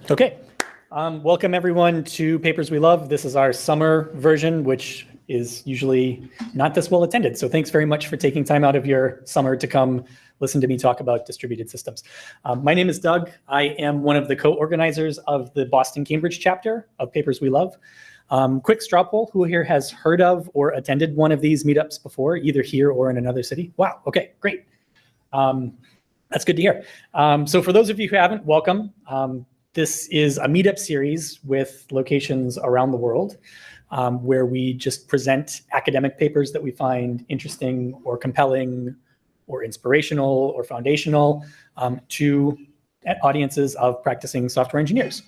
Okay, welcome everyone to Papers We Love. This is our summer version, which is usually not this well attended. So thanks very much for taking time out of your summer to come listen to me talk about distributed systems. My name is Doug. I am one of the co-organizers of the Boston-Cambridge chapter of Papers We Love. Quick straw poll, who here has heard of or attended one of these meetups before, either here or in another city? Wow, okay, great. That's good to hear. So for those of you who haven't, welcome. This is a meetup series with locations around the world where we just present academic papers that we find interesting or compelling or inspirational or foundational to audiences of practicing software engineers.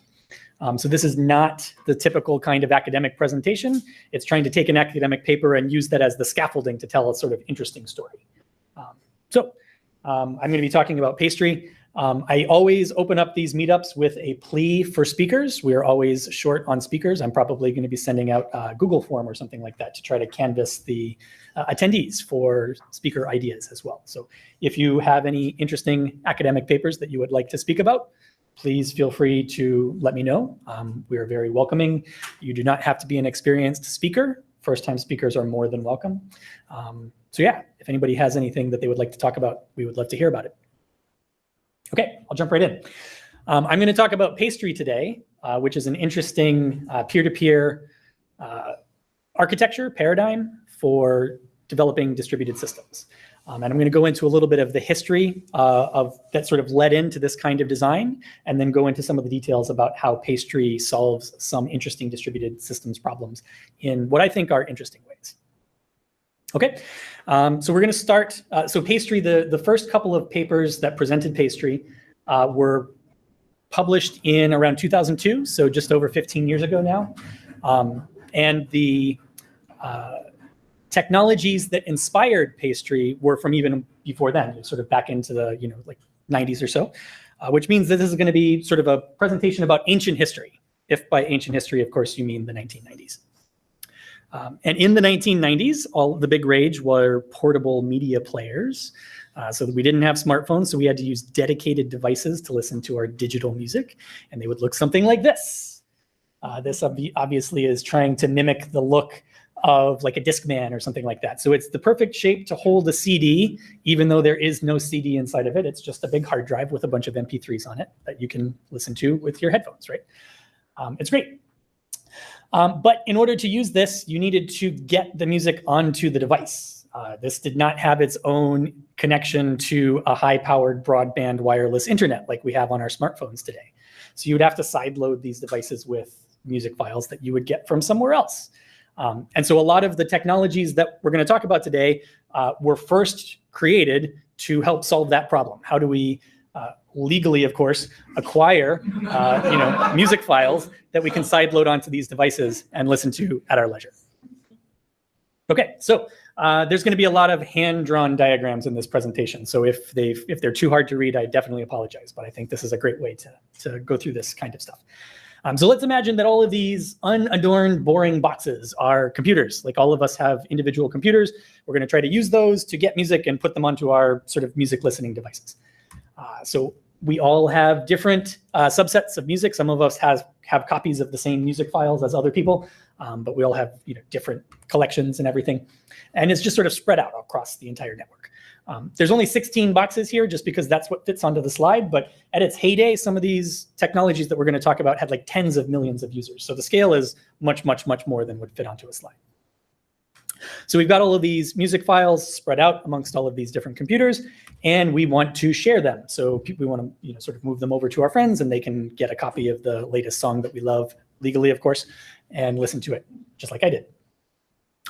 So this is not the typical kind of academic presentation. It's trying to take an academic paper and use that as the scaffolding to tell a sort of interesting story. I'm going to be talking about Pastry. I always open up these meetups with a plea for speakers. We are always short on speakers. I'm probably going to be sending out a Google form or something like that to try to canvass the attendees for speaker ideas as well. So if you have any interesting academic papers that you would like to speak about, please feel free to let me know. We are very welcoming. You do not have to be an experienced speaker. First-time speakers are more than welcome. So yeah, if anybody has anything that they would like to talk about, we would love to hear about it. Okay, I'll jump right in. I'm going to talk about Pastry today, which is an interesting peer-to-peer architecture paradigm for developing distributed systems. And I'm going to go into a little bit of the history of that sort of led into this kind of design, and then go into some of the details about how Pastry solves some interesting distributed systems problems in what I think are interesting ways. Okay, so we're going to start. So Pastry, the first couple of papers that presented Pastry were published in around 2002, so just over 15 years ago now. And the technologies that inspired Pastry were from even before then, sort of back into the like 90s or so, which means that this is going to be sort of a presentation about ancient history. If by ancient history, of course, you mean the 1990s. And in the 1990s, all the big rage were portable media players. So we didn't have smartphones, so we had to use dedicated devices to listen to our digital music, and they would look something like this. This obviously is trying to mimic the look of like a Discman or something like that. So it's the perfect shape to hold a CD, even though there is no CD inside of it. It's just a big hard drive with a bunch of MP3s on it that you can listen to with your headphones, right? It's great. But in order to use this, you needed to get the music onto the device. This did not have its own connection to a high-powered broadband wireless internet like we have on our smartphones today. So you would have to sideload these devices with music files that you would get from somewhere else. And so a lot of the technologies that we're going to talk about today were first created to help solve that problem. How do we legally, of course, acquire music files that we can sideload onto these devices and listen to at our leisure? Okay, so there's going to be a lot of hand-drawn diagrams in this presentation. So if they're too hard to read, I definitely apologize. But I think this is a great way to go through this kind of stuff. So let's imagine that all of these unadorned, boring boxes are computers. Like all of us have individual computers. We're going to try to use those to get music and put them onto our sort of music listening devices. So we all have different subsets of music. Some of us have copies of the same music files as other people, but we all have different collections and everything. And it's just sort of spread out across the entire network. There's only 16 boxes here just because that's what fits onto the slide. But at its heyday, some of these technologies that we're going to talk about had like tens of millions of users. So the scale is much, much, much more than would fit onto a slide. So we've got all of these music files spread out amongst all of these different computers, and we want to share them. So we want to sort of move them over to our friends, and they can get a copy of the latest song that we love, legally, of course, and listen to it, just like I did.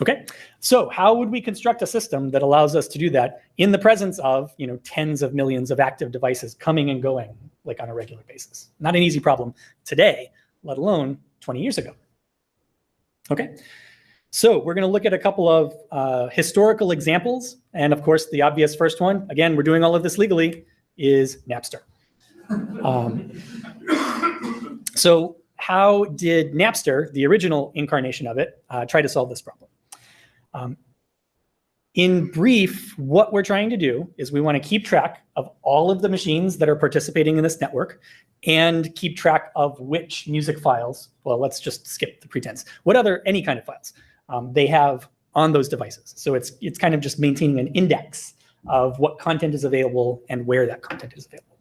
Okay, so how would we construct a system that allows us to do that in the presence of tens of millions of active devices coming and going like on a regular basis? Not an easy problem today, let alone 20 years ago. Okay. So we're going to look at a couple of historical examples. And of course, the obvious first one, again, we're doing all of this legally, is Napster. So how did Napster, the original incarnation of it, try to solve this problem? In brief, what we're trying to do is we want to keep track of all of the machines that are participating in this network and keep track of which music files, well, let's just skip the pretense, what other, any kind of files they have on those devices. So it's kind of just maintaining an index of what content is available and where that content is available.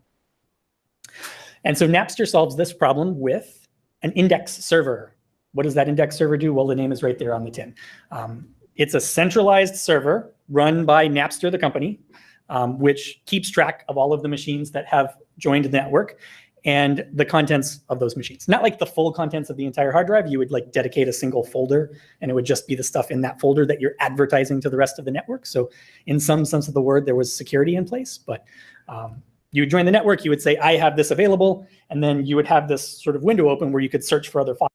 And so Napster solves this problem with an index server. What does that index server do? Well, the name is right there on the tin. It's a centralized server run by Napster, the company, which keeps track of all of the machines that have joined the network and the contents of those machines. Not like the full contents of the entire hard drive. You would like dedicate a single folder, and it would just be the stuff in that folder that you're advertising to the rest of the network. So in some sense of the word, there was security in place, but you would join the network, you would say, I have this available, and then you would have this sort of window open where you could search for other files.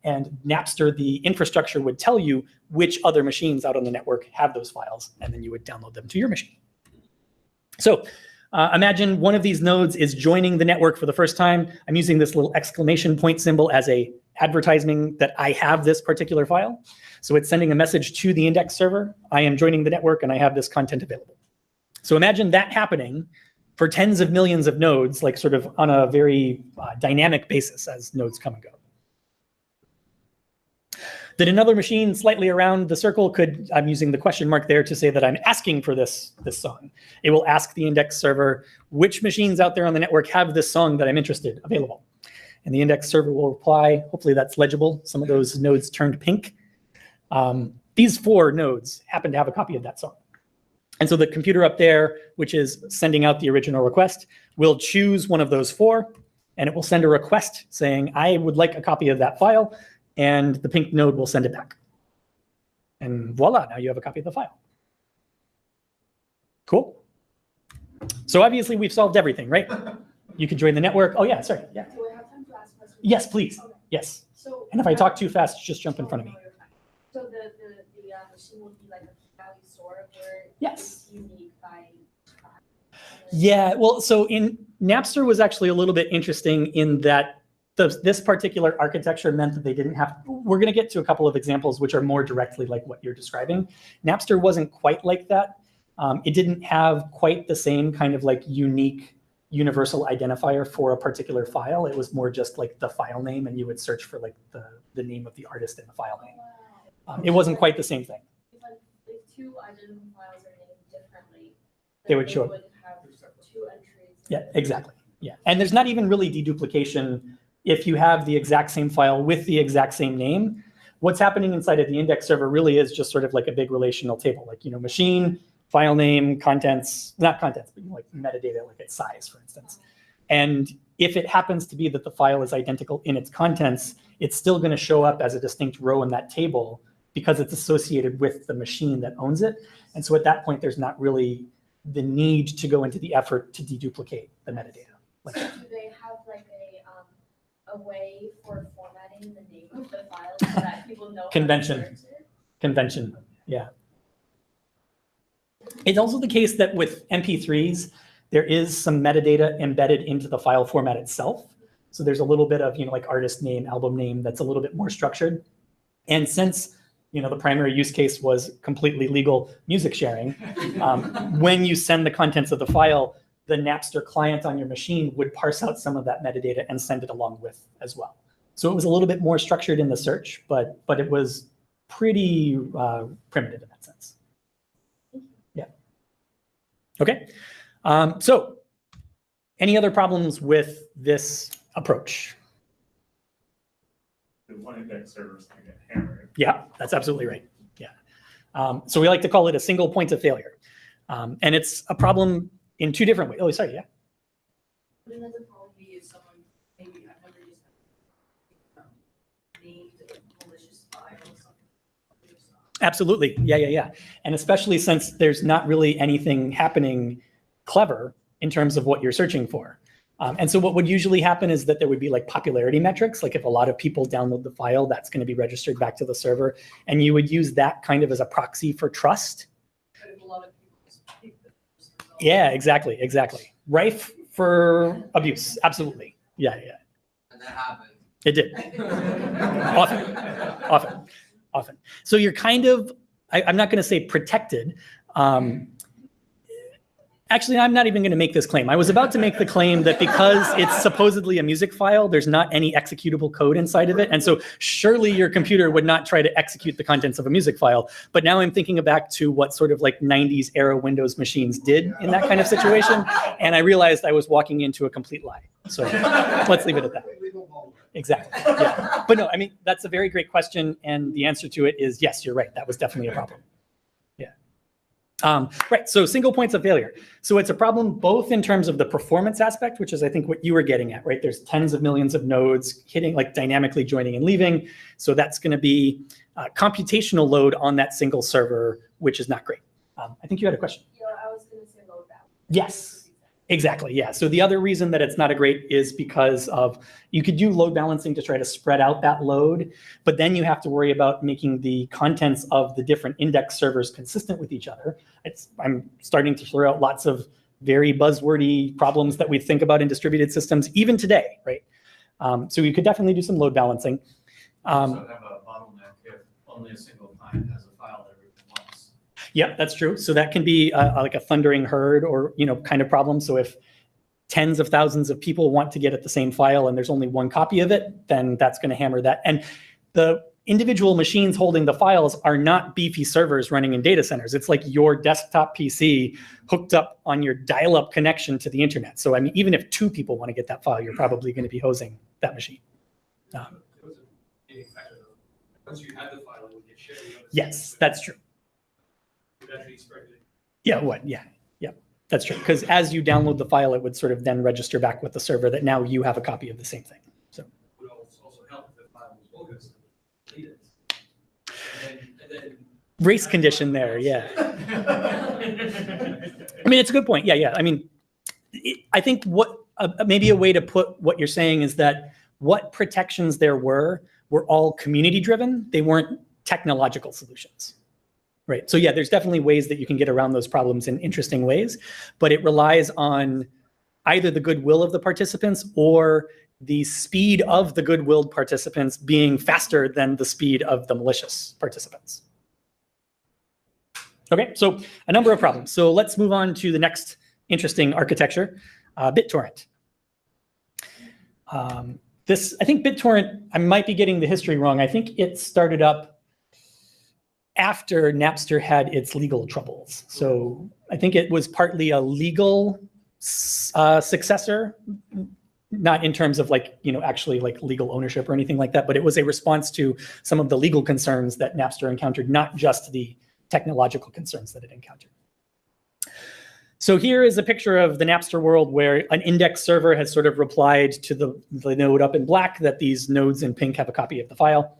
And Napster, the infrastructure, would tell you which other machines out on the network have those files, and then you would download them to your machine. So imagine one of these nodes is joining the network for the first time. I'm using this little exclamation point symbol as a advertising that I have this particular file. So it's sending a message to the index server. I am joining the network and I have this content available. So imagine that happening for tens of millions of nodes, like sort of on a very dynamic basis as nodes come and go. That another machine slightly around the circle could, I'm using the question mark there to say that I'm asking for this song. It will ask the index server, which machines out there on the network have this song that I'm interested available? And the index server will reply, hopefully that's legible. Some of those nodes turned pink. These 4 nodes happen to have a copy of that song. And so the computer up there, which is sending out the original request, will choose one of those 4, and it will send a request saying, I would like a copy of that file. And the pink node will send it back. And voila, now you have a copy of the file. Cool. So obviously we've solved everything, right? You can join the network. Oh yeah, sorry, yeah. Do I have time to ask questions? Yes, please, okay. Yes. So, and if I talk too fast, just jump in front of me. So the machine will be like a value store where yes. It's unique by yeah, well, so in Napster was actually a little bit interesting in that this particular architecture meant that they didn't have, we're going to get to a couple of examples which are more directly like what you're describing. Napster wasn't quite like that. It didn't have quite the same kind of like unique universal identifier for a particular file. It was more just like the file name, and you would search for like the name of the artist in the file name. It wasn't quite the same thing. If 2 identical files are named differently, they would show up. Have 2 entries. Yeah, exactly. Yeah, and there's not even really deduplication. If you have the exact same file with the exact same name, what's happening inside of the index server really is just sort of like a big relational table, like, you know, machine, file name, contents, not contents, but like metadata, like its size, for instance. And if it happens to be that the file is identical in its contents, it's still going to show up as a distinct row in that table because it's associated with the machine that owns it. And so at that point, there's not really the need to go into the effort to deduplicate the metadata. Like, so do they have like a way for formatting the name of the file so that people know? Convention. Convention, yeah. It's also the case that with MP3s, there is some metadata embedded into the file format itself. So there's a little bit of, you know, like artist name, album name that's a little bit more structured. And since, you know, the primary use case was completely legal music sharing, when you send the contents of the file, the Napster client on your machine would parse out some of that metadata and send it along with as well. So it was a little bit more structured in the search, but it was pretty primitive in that sense. Yeah. Okay. So any other problems with this approach? The one index server is going to get hammered. Yeah, that's absolutely right. Yeah. So we like to call it a single point of failure. And it's a problem in 2 different ways. Oh, sorry, yeah. But another problem is someone, maybe I've never used named a malicious file or something. Absolutely, yeah. And especially since there's not really anything happening clever in terms of what you're searching for. And so what would usually happen is that there would be like popularity metrics. Like if a lot of people download the file, that's going to be registered back to the server. And you would use that kind of as a proxy for trust. But if a lot of people speak the yeah, exactly. Rife for abuse, absolutely. Yeah. And that happened. It did. Often. So you're kind of I'm not going to say protected. Actually, I'm not even going to make this claim. I was about to make the claim that because it's supposedly a music file, there's not any executable code inside of it. And so surely your computer would not try to execute the contents of a music file. But now I'm thinking back to what sort of like 90s era Windows machines did in that kind of situation. And I realized I was walking into a complete lie. So let's leave it at that. Exactly. Yeah. But no, I mean, that's a very great question. And the answer to it is yes, you're right. That was definitely a problem. Right, so single points of failure. So it's a problem both in terms of the performance aspect, which is I think what you were getting at, right? There's tens of millions of nodes hitting, like dynamically joining and leaving. So that's going to be computational load on that single server, which is not great. I think you had a question. Yeah, I was going to say load balance. Yes. Exactly, yeah. So the other reason that it's not a great is because of, you could do load balancing to try to spread out that load, but then you have to worry about making the contents of the different index servers consistent with each other. I'm starting to throw out lots of very buzzwordy problems that we think about in distributed systems, even today, right? So you could definitely do some load balancing. Also have a bottleneck if only a single client has a file that everything wants. Yeah, that's true. So that can be like a thundering herd or, kind of problem. So if tens of thousands of people want to get at the same file and there's only one copy of it, then that's going to hammer that. And the individual machines holding the files are not beefy servers running in data centers. It's like your desktop PC hooked up on your dial-up connection to the internet. So I mean, even if two people want to get that file, you're probably going to be hosing that machine. Once you have the file, it would get shared. Yes, that's true. Eventually spread it. Yeah, that's true. Because as you download the file, it would sort of then register back with the server that now you have a copy of the same thing. So It would also help if the file was bogus. Delete it. And then race condition there, yeah. I mean, it's a good point. Yeah. I mean, I think what maybe a way to put what you're saying is that what protections there were all community driven. They weren't technological solutions. Right. So yeah, there's definitely ways that you can get around those problems in interesting ways, but it relies on either the goodwill of the participants or the speed of the good-willed participants being faster than the speed of the malicious participants. Okay, so a number of problems. So let's move on to the next interesting architecture, BitTorrent. I think BitTorrent, I might be getting the history wrong. I think it started up after Napster had its legal troubles. So I think it was partly a legal successor, not in terms of actually legal ownership or anything like that, but it was a response to some of the legal concerns that Napster encountered, not just the technological concerns that it encountered. So here is a picture of the Napster world where an index server has sort of replied to the node up in black that these nodes in pink have a copy of the file.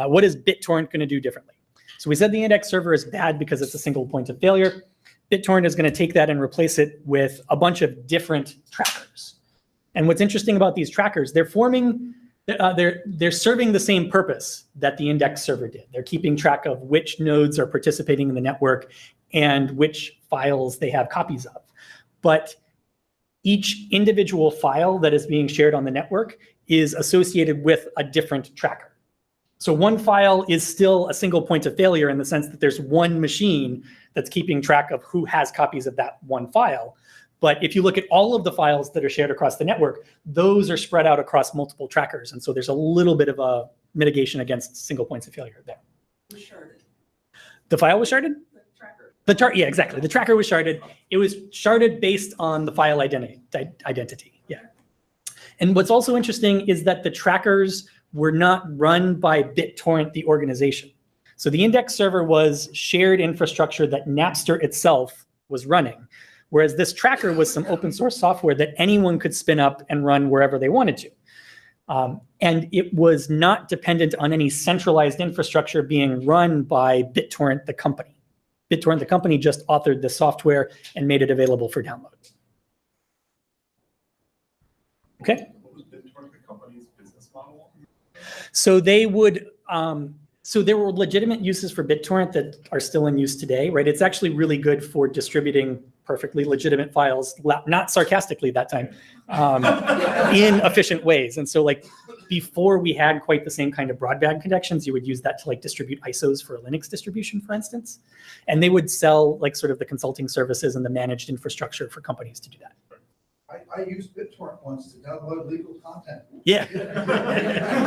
What is BitTorrent going to do differently? So we said the index server is bad because it's a single point of failure. BitTorrent is going to take that and replace it with a bunch of different trackers. And what's interesting about these trackers, they're serving the same purpose that the index server did. They're keeping track of which nodes are participating in the network and which files they have copies of. But each individual file that is being shared on the network is associated with a different tracker. So one file is still a single point of failure in the sense that there's one machine that's keeping track of who has copies of that one file. But if you look at all of the files that are shared across the network, those are spread out across multiple trackers. And so there's a little bit of a mitigation against single points of failure there. sharded. The file was sharded? The tracker. Yeah, exactly. The tracker was sharded. It was sharded based on the file identity. Yeah. And what's also interesting is that the trackers were not run by BitTorrent, the organization. So the index server was shared infrastructure that Napster itself was running, whereas this tracker was some open source software that anyone could spin up and run wherever they wanted to. And it was not dependent on any centralized infrastructure being run by BitTorrent, the company. BitTorrent, the company, just authored the software and made it available for download. Okay. What was BitTorrent, the company's business model? So they would, so there were legitimate uses for BitTorrent that are still in use today, right? It's actually really good for distributing perfectly legitimate files, not sarcastically that time, in efficient ways. And so like before we had quite the same kind of broadband connections, you would use that to like distribute ISOs for a Linux distribution, for instance. And they would sell like sort of the consulting services and the managed infrastructure for companies to do that. I used BitTorrent once to download legal content. Yeah,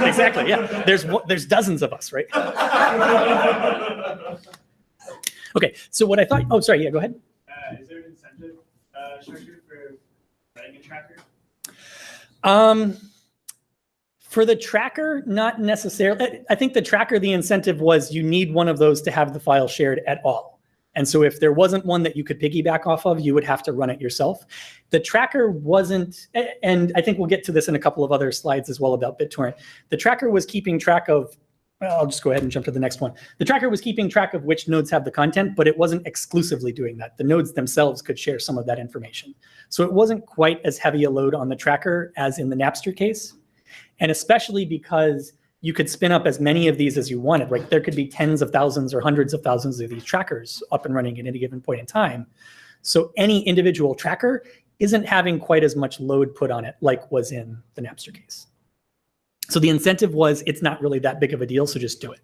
exactly. Yeah, there's dozens of us, right? Okay, so what I thought, oh, sorry, yeah, go ahead. Is there an incentive structure for running a tracker? For the tracker, not necessarily. I think the tracker, the incentive was you need one of those to have the file shared at all. And so if there wasn't one that you could piggyback off of, you would have to run it yourself. The tracker wasn't, and I think we'll get to this in a couple of other slides as well about BitTorrent. The tracker was keeping track of, well, I'll just go ahead and jump to the next one. The tracker was keeping track of which nodes have the content, but it wasn't exclusively doing that. The nodes themselves could share some of that information. So it wasn't quite as heavy a load on the tracker as in the Napster case. And especially because you could spin up as many of these as you wanted, right? There could be tens of thousands or hundreds of thousands of these trackers up and running at any given point in time. So any individual tracker isn't having quite as much load put on it like was in the Napster case. So the incentive was, it's not really that big of a deal, so just do it.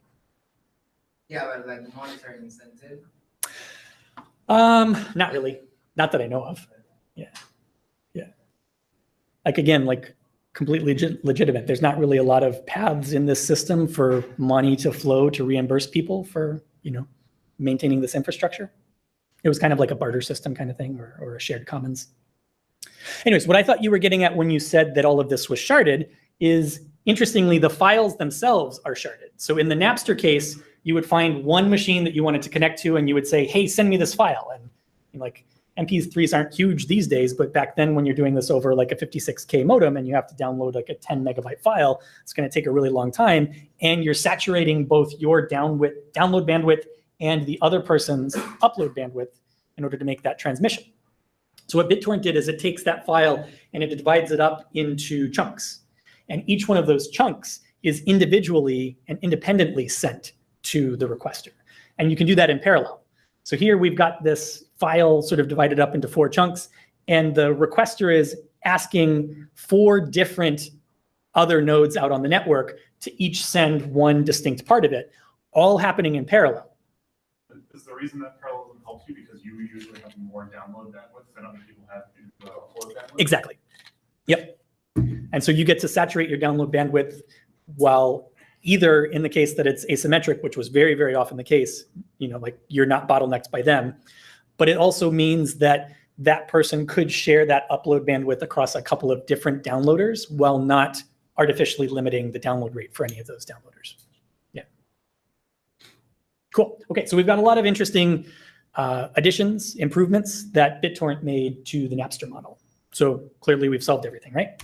Yeah, but like monetary incentive. Not really. Not that I know of. Yeah. Yeah. Like again, like completely legitimate. There's not really a lot of paths in this system for money to flow to reimburse people for, you know, maintaining this infrastructure. It was kind of like a barter system kind of thing, or a shared commons. Anyways, what I thought you were getting at when you said that all of this was sharded is, interestingly, the files themselves are sharded. So in the Napster case, you would find one machine that you wanted to connect to, and you would say, hey, send me this file. And like, MP3s aren't huge these days, but back then when you're doing this over like a 56K modem and you have to download like a 10 megabyte file, it's going to take a really long time. And you're saturating both your download bandwidth and the other person's upload bandwidth in order to make that transmission. So what BitTorrent did is it takes that file and it divides it up into chunks. And each one of those chunks is individually and independently sent to the requester. And you can do that in parallel. So here we've got this file sort of divided up into 4 chunks, and the requester is asking 4 different other nodes out on the network to each send one distinct part of it, all happening in parallel. Is the reason that parallelism helps you because you usually have more download bandwidth than other people have upload bandwidth? Exactly. Yep. And so you get to saturate your download bandwidth while either in the case that it's asymmetric, which was very, very often the case, you know, like you're not bottlenecked by them, but it also means that that person could share that upload bandwidth across a couple of different downloaders while not artificially limiting the download rate for any of those downloaders. Yeah. Cool. Okay, so we've got a lot of interesting additions, improvements that BitTorrent made to the Napster model. So clearly we've solved everything, right?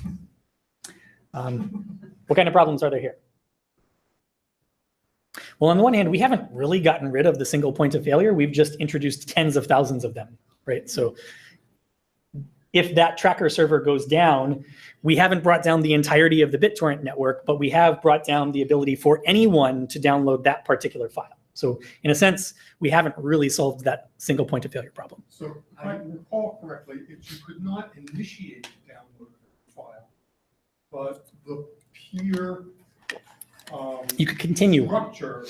What kind of problems are there here? Well, on the one hand, we haven't really gotten rid of the single point of failure. We've just introduced tens of thousands of them, right? So if that tracker server goes down, we haven't brought down the entirety of the BitTorrent network, but we have brought down the ability for anyone to download that particular file. So in a sense, we haven't really solved that single point of failure problem. So if I recall correctly, you could not initiate the download file, but the peer You could continue. structure,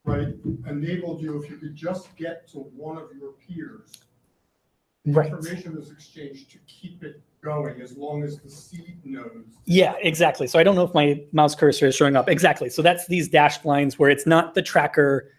right, enabled you, if you could just get to one of your peers, the Right. information was exchanged to keep it going as long as the seed nodes. Yeah, exactly. So I don't know if my mouse cursor is showing up. Exactly. So that's these dashed lines where it's not the tracker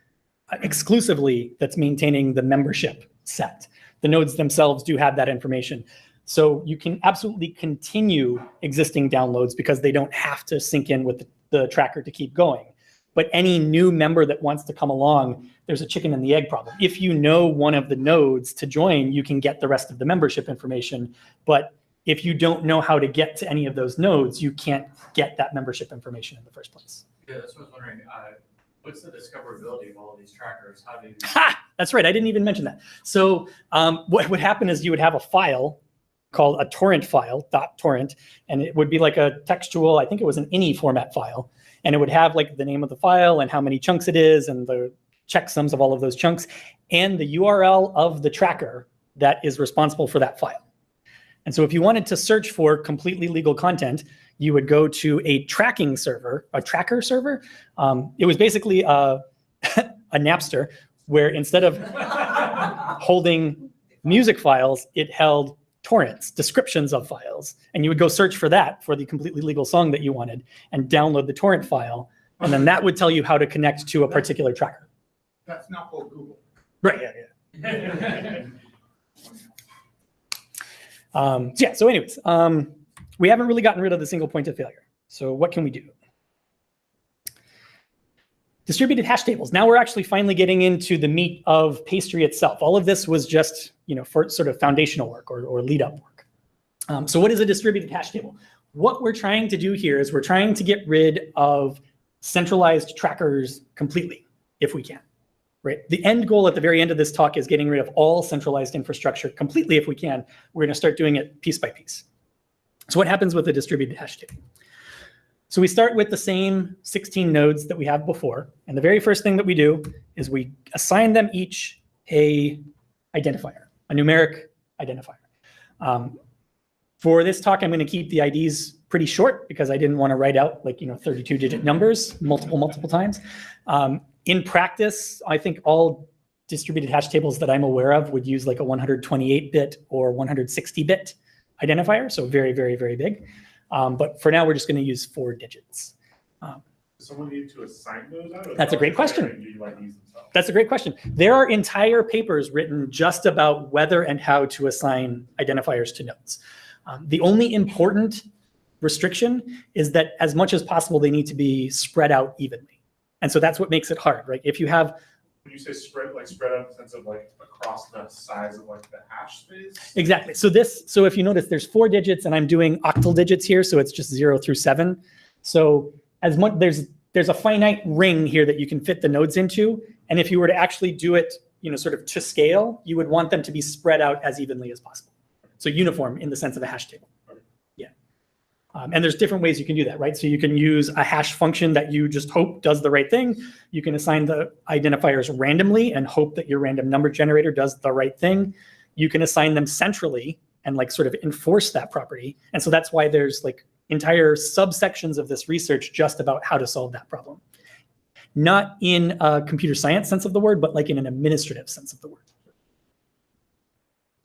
exclusively that's maintaining the membership set. The nodes themselves do have that information. So you can absolutely continue existing downloads because they don't have to sync in with the tracker to keep going. But any new member that wants to come along, there's a chicken and the egg problem. If you know one of the nodes to join, you can get the rest of the membership information. But if you don't know how to get to any of those nodes, you can't get that membership information in the first place. Yeah, that's what I was wondering. What's the discoverability of all of these trackers? How do you? Ha! That's right. I didn't even mention that. So what would happen is you would have a file called a torrent file, .torrent, and it would be like a textual, I think it was an ini format file, and it would have like the name of the file and how many chunks it is and the checksums of all of those chunks, and the URL of the tracker that is responsible for that file. And so if you wanted to search for completely legal content, you would go to a tracking server, a tracker server. It was basically a Napster, where instead of holding music files, it held torrents, descriptions of files. And you would go search for that, for the completely legal song that you wanted, and download the torrent file. And then that would tell you how to connect to a particular tracker. That's not called Google. Right, yeah. So anyways, we haven't really gotten rid of the single point of failure. So what can we do? Distributed hash tables. Now we're actually finally getting into the meat of Pastry itself. All of this was just, for sort of foundational work or lead up work. So what is a distributed hash table? What we're trying to do here is we're trying to get rid of centralized trackers completely, if we can. Right. The end goal at the very end of this talk is getting rid of all centralized infrastructure completely if we can. We're going to start doing it piece by piece. So what happens with a distributed hash table? So we start with the same 16 nodes that we have before. And the very first thing that we do is we assign them each a identifier, a numeric identifier. For this talk, I'm going to keep the IDs pretty short because I didn't want to write out 32-digit numbers multiple times. In practice, I think all distributed hash tables that I'm aware of would use like a 128-bit or 160-bit identifier, so very, very, very big. But for now, we're just going to use 4 digits. Someone need to assign those out? That's a great question. That's a great question. There are entire papers written just about whether and how to assign identifiers to nodes. The only important restriction is that as much as possible, they need to be spread out evenly. And so that's what makes it hard, right? If you have, when you say spread out in the sense of across the size of the hash space? Exactly. So if you notice, there's 4 digits and I'm doing octal digits here. So it's just 0 through 7. So as much, there's a finite ring here that you can fit the nodes into. And if you were to actually do it, sort of to scale, you would want them to be spread out as evenly as possible. So uniform in the sense of a hash table. And there's different ways you can do that, right? So you can use a hash function that you just hope does the right thing. You can assign the identifiers randomly and hope that your random number generator does the right thing. You can assign them centrally and sort of enforce that property. And so that's why there's entire subsections of this research just about how to solve that problem. Not in a computer science sense of the word, but in an administrative sense of the word.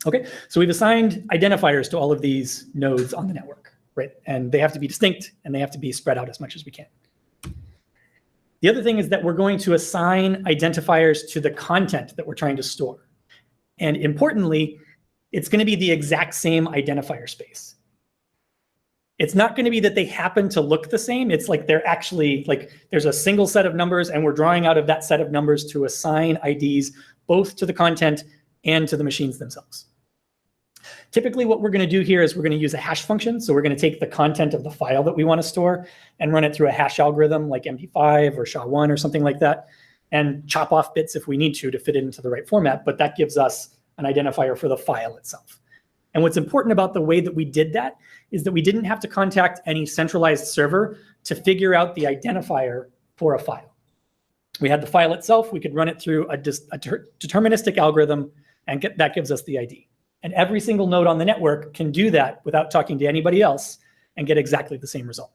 Okay, so we've assigned identifiers to all of these nodes on the network. Right? And they have to be distinct and they have to be spread out as much as we can. The other thing is that we're going to assign identifiers to the content that we're trying to store. And importantly, it's going to be the exact same identifier space. It's not going to be that they happen to look the same. It's they're actually there's a single set of numbers and we're drawing out of that set of numbers to assign IDs both to the content and to the machines themselves. Typically, what we're going to do here is we're going to use a hash function. So we're going to take the content of the file that we want to store and run it through a hash algorithm like MP5 or SHA-1 or something like that, and chop off bits if we need to fit it into the right format. But that gives us an identifier for the file itself. And what's important about the way that we did that is that we didn't have to contact any centralized server to figure out the identifier for a file. We had the file itself. We could run it through a deterministic algorithm, and that gives us the ID. And every single node on the network can do that without talking to anybody else and get exactly the same result,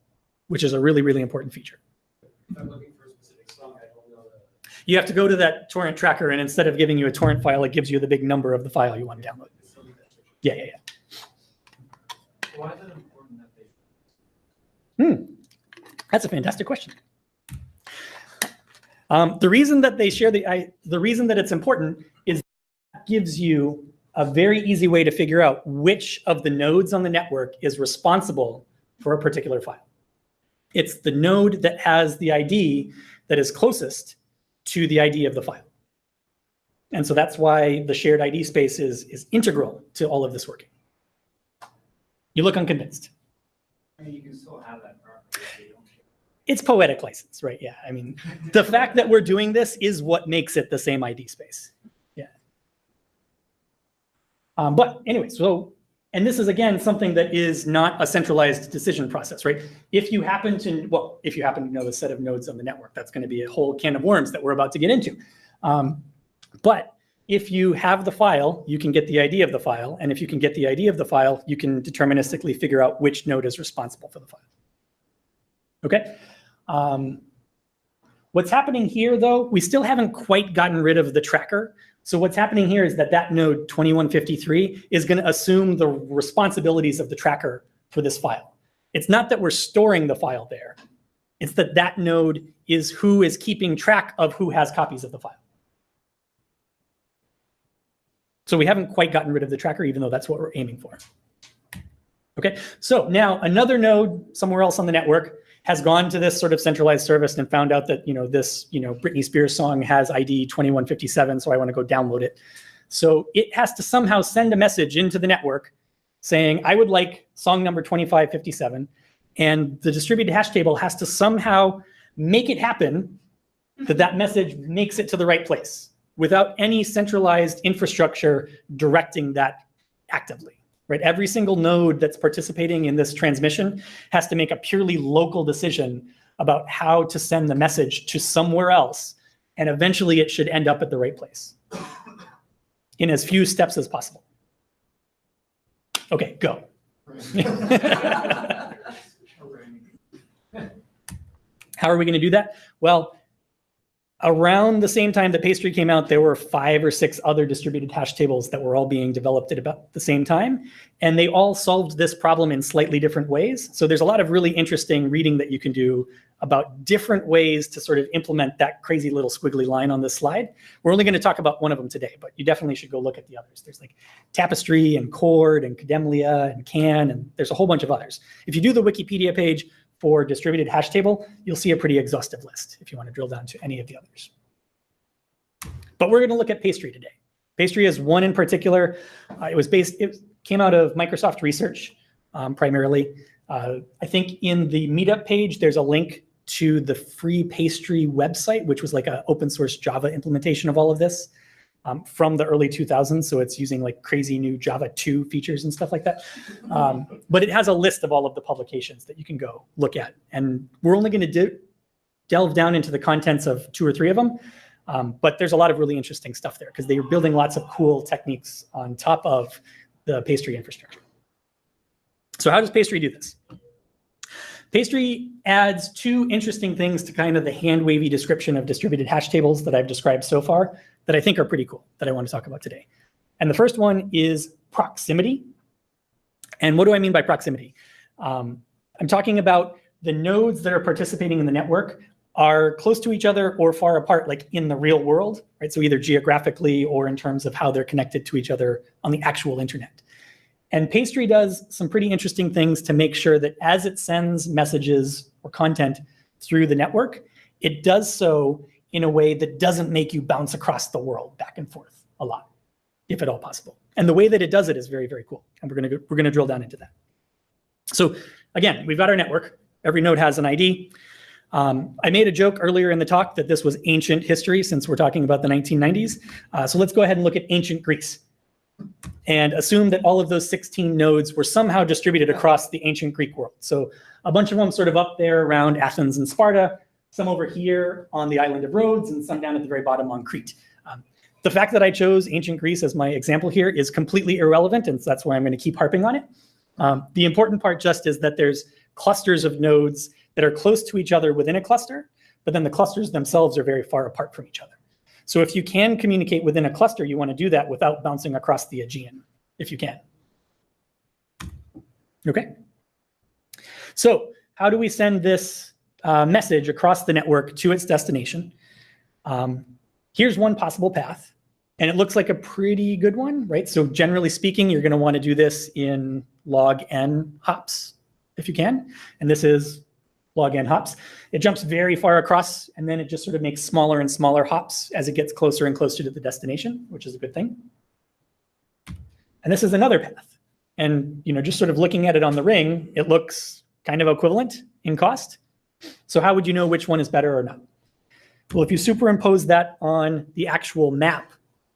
which is a really, really important feature. If I'm looking for a specific song, I don't know that. You have to go to that torrent tracker, and instead of giving you a torrent file, it gives you the big number of the file you want to download. Yeah. Why is it important that they? That's a fantastic question. The reason that they share the reason that it's important is that gives you a very easy way to figure out which of the nodes on the network is responsible for a particular file. It's the node that has the ID that is closest to the ID of the file. And so that's why the shared ID space is integral to all of this working. You look unconvinced. I mean, you can still have that property if you don't share. It's poetic license, right? Yeah, I mean, the fact that we're doing this is what makes it the same ID space. Yeah. But anyway, and this is again something that is not a centralized decision process, right? If you happen to know the set of nodes on the network, that's going to be a whole can of worms that we're about to get into. But if you have the file, you can get the ID of the file. And if you can get the ID of the file, you can deterministically figure out which node is responsible for the file. Okay. What's happening here, though, we still haven't quite gotten rid of the tracker. So what's happening here is that node 2153 is going to assume the responsibilities of the tracker for this file. It's not that we're storing the file there. It's that node is who is keeping track of who has copies of the file. So we haven't quite gotten rid of the tracker, even though that's what we're aiming for. Okay, so now another node somewhere else on the network has gone to this sort of centralized service and found out that, this, Britney Spears song has ID 2157, so I want to go download it. So it has to somehow send a message into the network saying, I would like song number 2557, and the distributed hash table has to somehow make it happen that message makes it to the right place without any centralized infrastructure directing that actively. Right? Every single node that's participating in this transmission has to make a purely local decision about how to send the message to somewhere else, and eventually it should end up at the right place in as few steps as possible. Okay, go. How are we going to do that? Well, around the same time that Pastry came out, there were 5 or 6 other distributed hash tables that were all being developed at about the same time. And they all solved this problem in slightly different ways. So there's a lot of really interesting reading that you can do about different ways to sort of implement that crazy little squiggly line on this slide. We're only going to talk about one of them today, but you definitely should go look at the others. There's like Tapestry and Cord and Kademlia and Can, and there's a whole bunch of others. If you do the Wikipedia page for distributed hash table, you'll see a pretty exhaustive list if you want to drill down to any of the others. But we're going to look at Pastry today. Pastry is one in particular. It came out of Microsoft Research primarily. I think in the meetup page, there's a link to the free Pastry website, which was like an open source Java implementation of all of this from the early 2000s. So it's using like crazy new Java 2 features and stuff like that. But it has a list of all of the publications that you can go look at. And we're only going to delve down into the contents of 2 or 3 of them. But there's a lot of really interesting stuff there because they are building lots of cool techniques on top of the Pastry infrastructure. So how does Pastry do this? Pastry adds 2 interesting things to kind of the hand-wavy description of distributed hash tables that I've described so far that I think are pretty cool, that I want to talk about today. And the first one is proximity. And what do I mean by proximity? I'm talking about the nodes that are participating in the network are close to each other or far apart, like in the real world, right? So either geographically or in terms of how they're connected to each other on the actual internet. And Pastry does some pretty interesting things to make sure that as it sends messages or content through the network, it does so in a way that doesn't make you bounce across the world back and forth a lot, if at all possible. And the way that it does it is very, very cool. And we're going to drill down into that. So again, we've got our network. Every node has an ID. I made a joke earlier in the talk that this was ancient history since we're talking about the 1990s. So let's go ahead and look at ancient Greece and assume that all of those 16 nodes were somehow distributed across the ancient Greek world. So a bunch of them sort of up there around Athens and Sparta, some over here on the island of Rhodes, and some down at the very bottom on Crete. The fact that I chose ancient Greece as my example here is completely irrelevant, and so that's why I'm going to keep harping on it. The important part just is that there's clusters of nodes that are close to each other within a cluster, but then the clusters themselves are very far apart from each other. So if you can communicate within a cluster, you want to do that without bouncing across the Aegean, if you can. Okay. So how do we send this message across the network to its destination? Here's one possible path, and it looks like a pretty good one, right? So generally speaking, you're going to want to do this in log n hops, if you can. And this is log n hops. It jumps very far across, and then it just sort of makes smaller and smaller hops as it gets closer and closer to the destination, which is a good thing. And this is another path. And just sort of looking at it on the ring, it looks kind of equivalent in cost. So how would you know which one is better or not? Well, if you superimpose that on the actual map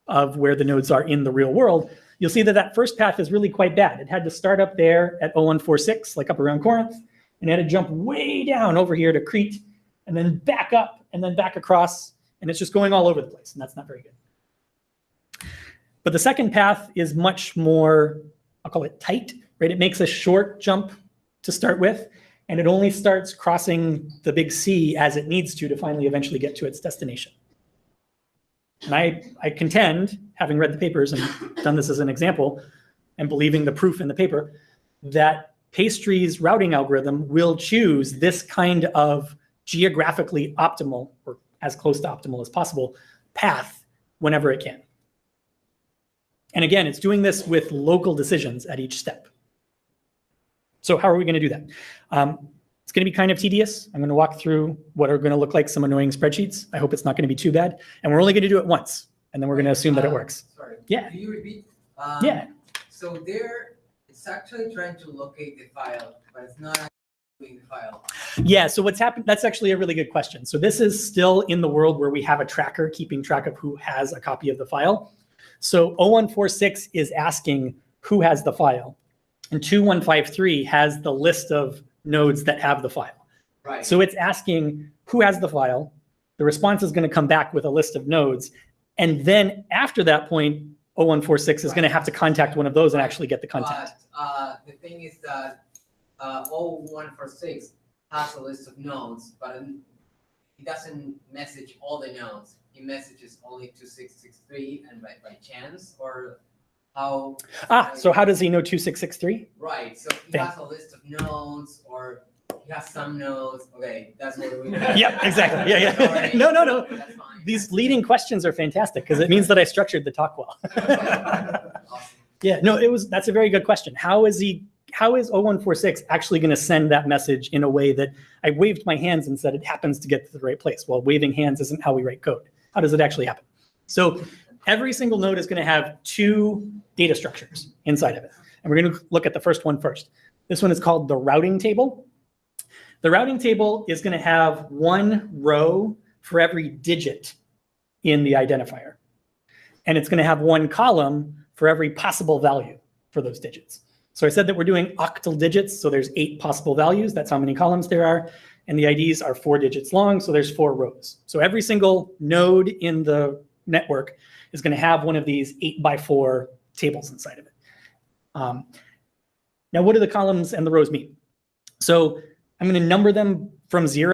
of where the nodes are in the real world, you'll see that that first path is really quite bad. It had to start up there at 0146, like up around Corinth, and it had to jump way down over here to Crete, and then back up, and then back across, and it's just going all over the place, and that's not very good. But the second path is much more, I'll call it tight, right? It makes a short jump to start with, and it only starts crossing the big C as it needs to finally eventually get to its destination. And I contend, having read the papers and done this as an example, and believing the proof in the paper, that Pastry's routing algorithm will choose this kind of geographically optimal, or as close to optimal as possible, path whenever it can. And again, it's doing this with local decisions at each step. So how are we going to do that? It's going to be kind of tedious. I'm going to walk through what are going to look like some annoying spreadsheets. I hope it's not going to be too bad. And we're only going to do it once, and then we're going to assume that it works. Sorry. Yeah. Can you repeat? Yeah. So it's actually trying to locate the file, but it's not actually doing the file. Yeah, so what's happened, that's actually a really good question. So this is still in the world where we have a tracker keeping track of who has a copy of the file. So 0146 is asking who has the file, and 2153 has the list of nodes that have the file. Right. So it's asking who has the file. The response is going to come back with a list of nodes. And then after that point, 0146 is going to have to contact one of those and actually get the content. But the thing is that 0146 has a list of nodes, but it doesn't message all the nodes. It messages only 2663 and by chance, or how? So how does he know 2663? Right, so he has a list of nodes, or he has some nodes. Okay, that's what we. Yep, exactly. Yeah. No. That's fine. These leading questions are fantastic because it means that I structured the talk well. Awesome. Yeah, no, that's a very good question. How is 0146 actually going to send that message in a way that I waved my hands and said it happens to get to the right place? Well, waving hands isn't how we write code. How does it actually happen? So every single node is going to have two data structures inside of it. And we're going to look at the first one first. This one is called the routing table. The routing table is going to have one row for every digit in the identifier. And it's going to have one column for every possible value for those digits. So I said that we're doing octal digits, so there's 8 possible values. That's how many columns there are. And the IDs are 4 digits long, so there's 4 rows. So every single node in the network is going to have one of these 8x4 tables inside of it. Now, what do the columns and the rows mean? So I'm going to number them from 0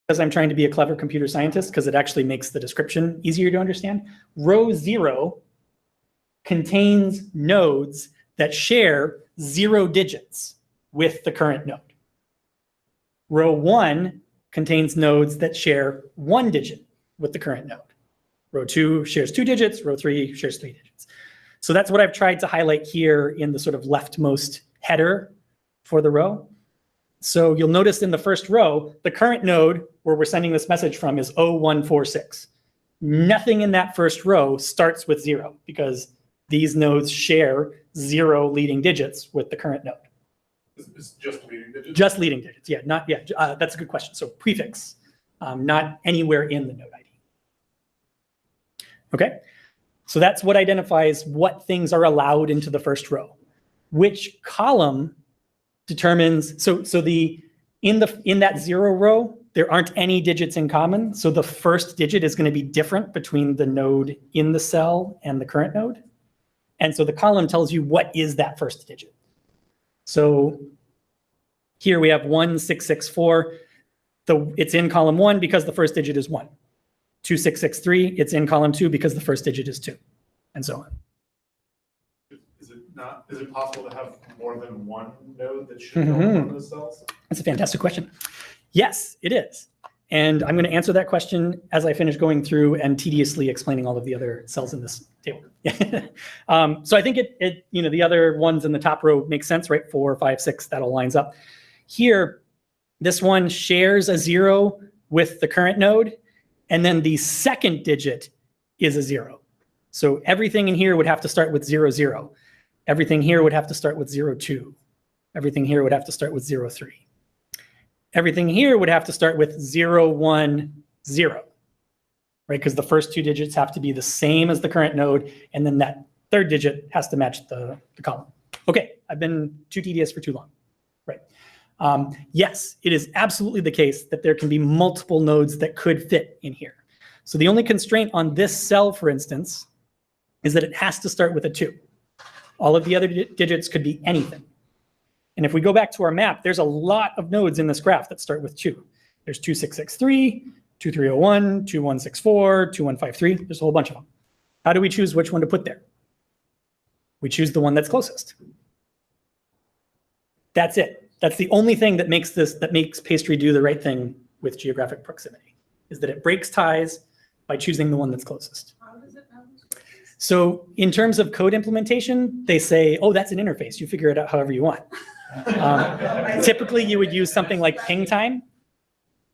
because I'm trying to be a clever computer scientist, because it actually makes the description easier to understand. Row 0 contains nodes that share 0 digits with the current node. Row 1 contains nodes that share 1 digit with the current node. Row 2 shares 2 digits, row 3 shares 3 digits. So that's what I've tried to highlight here in the sort of leftmost header for the row. So you'll notice in the first row, the current node where we're sending this message from is 0146. Nothing in that first row starts with 0 because these nodes share 0 leading digits with the current node. It's just leading digits? Just leading digits, yeah. That's a good question. So prefix, not anywhere in the node ID. Okay, so that's what identifies what things are allowed into the first row. Which column determines, so in that 0 row, there aren't any digits in common. So the first digit is going to be different between the node in the cell and the current node. And so the column tells you what is that first digit. So here we have 1664. It's in column 1 because the first digit is 1. 2663, it's in column 2 because the first digit is 2, and so on. Is it possible to have more than one node that should go in one of those cells? That's a fantastic question. Yes, it is. And I'm going to answer that question as I finish going through and tediously explaining all of the other cells in this table. So I think the other ones in the top row make sense, right? 4, 5, 6, that all lines up. Here, this one shares a 0 with the current node, and then the second digit is a 0. So everything in here would have to start with 0, 0. Everything here would have to start with 0, 2. Everything here would have to start with 0, 3. Everything here would have to start with 0, 1, 0, right? Because the first 2 digits have to be the same as the current node, and then that third digit has to match the column. Okay, I've been too tedious for too long, right? Yes, it is absolutely the case that there can be multiple nodes that could fit in here. So the only constraint on this cell, for instance, is that it has to start with a 2. All of the other digits could be anything. And if we go back to our map, there's a lot of nodes in this graph that start with 2. There's 2663, 2301, 2164, 2153. There's a whole bunch of them. How do we choose which one to put there? We choose the one that's closest. That's it. That's the only thing that makes Pastry do the right thing with geographic proximity, is that it breaks ties by choosing the one that's closest. How does it know? So in terms of code implementation, they say, oh, that's an interface. You figure it out however you want. Typically, you would use something like ping time.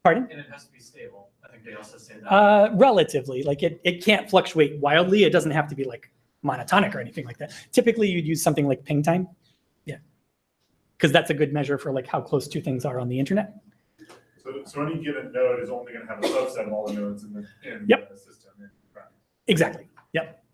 Pardon? And it has to be stable. I think they also say that. Relatively, like it can't fluctuate wildly. It doesn't have to be like monotonic or anything like that. Typically, you'd use something like ping time. Yeah, because that's a good measure for like how close two things are on the internet. So any given node is only going to have a subset of all the nodes in the system. Exactly. Yep.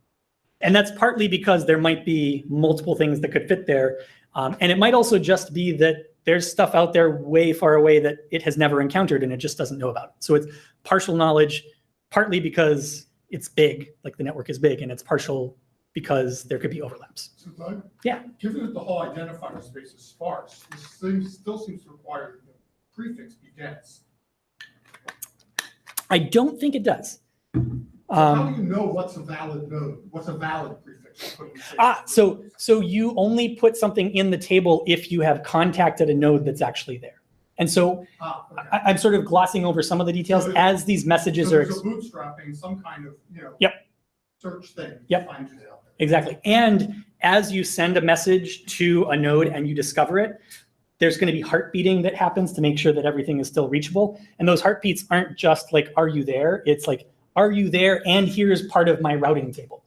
And that's partly because there might be multiple things that could fit there. And it might also just be that there's stuff out there way far away that it has never encountered and it just doesn't know about. So it's partial knowledge, partly because it's big, like the network is big, and it's partial because there could be overlaps. So Doug? Yeah. Given that the whole identifier space is sparse, this still seems to require the prefix be dense. I don't think it does. So how do you know what's a valid node? What's a valid prefix? to put in the table? So you only put something in the table if you have contacted a node that's actually there. And so Okay. I'm sort of glossing over some of the details So as these messages So are. there's a bootstrapping, some kind of, Yep. search thing. Yep. To find it out there. Exactly. And as you send a message to a node and you discover it, there's going to be heart beating that happens to make sure that everything is still reachable. And those heartbeats aren't just like, are you there? It's like, are you there? And here's part of my routing table,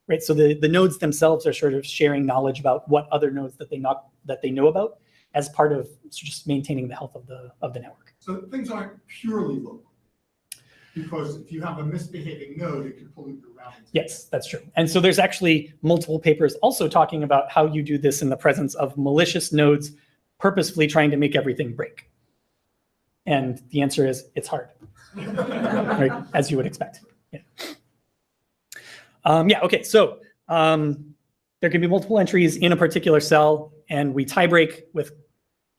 right? So the nodes themselves are sort of sharing knowledge about what other nodes that they know about as part of just maintaining the health of the network. So things aren't purely local. Because if you have a misbehaving node, it could pollute your routing. Yes, that's true. And so there's actually multiple papers also talking about how you do this in the presence of malicious nodes purposefully trying to make everything break. And the answer is it's hard, right? As you would expect. Yeah. Okay. So there can be multiple entries in a particular cell, and we tie break with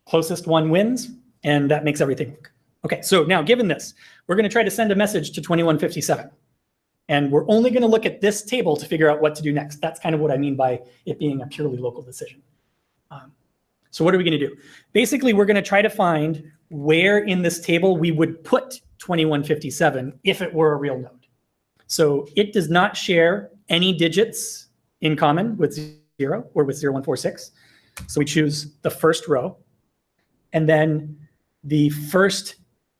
closest one wins, and that makes everything work. Okay. So now, given this, we're going to try to send a message to 2157. And we're only going to look at this table to figure out what to do next. That's kind of what I mean by it being a purely local decision. So what are we going to do? Basically, we're going to try to find where in this table we would put 2157 if it were a real node. So it does not share any digits in common with 0 or with 0146. So we choose the first row. And then the first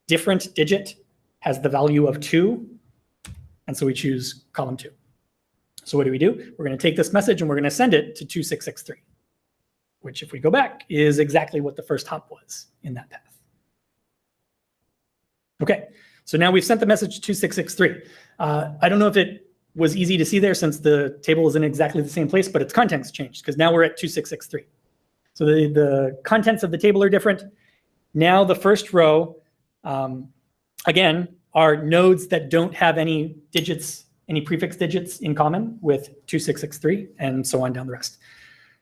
different digit has the value of 2. And so we choose column 2. So what do? We're going to take this message and we're going to send it to 2663. Which, if we go back, is exactly what the first hop was in that path. Okay, so now we've sent the message to 2663. I don't know if it was easy to see there since the table is in exactly the same place, but its contents changed because now we're at 2663. So the contents of the table are different. Now the first row, again, are nodes that don't have any digits, any prefix digits in common with 2663, and so on down the rest.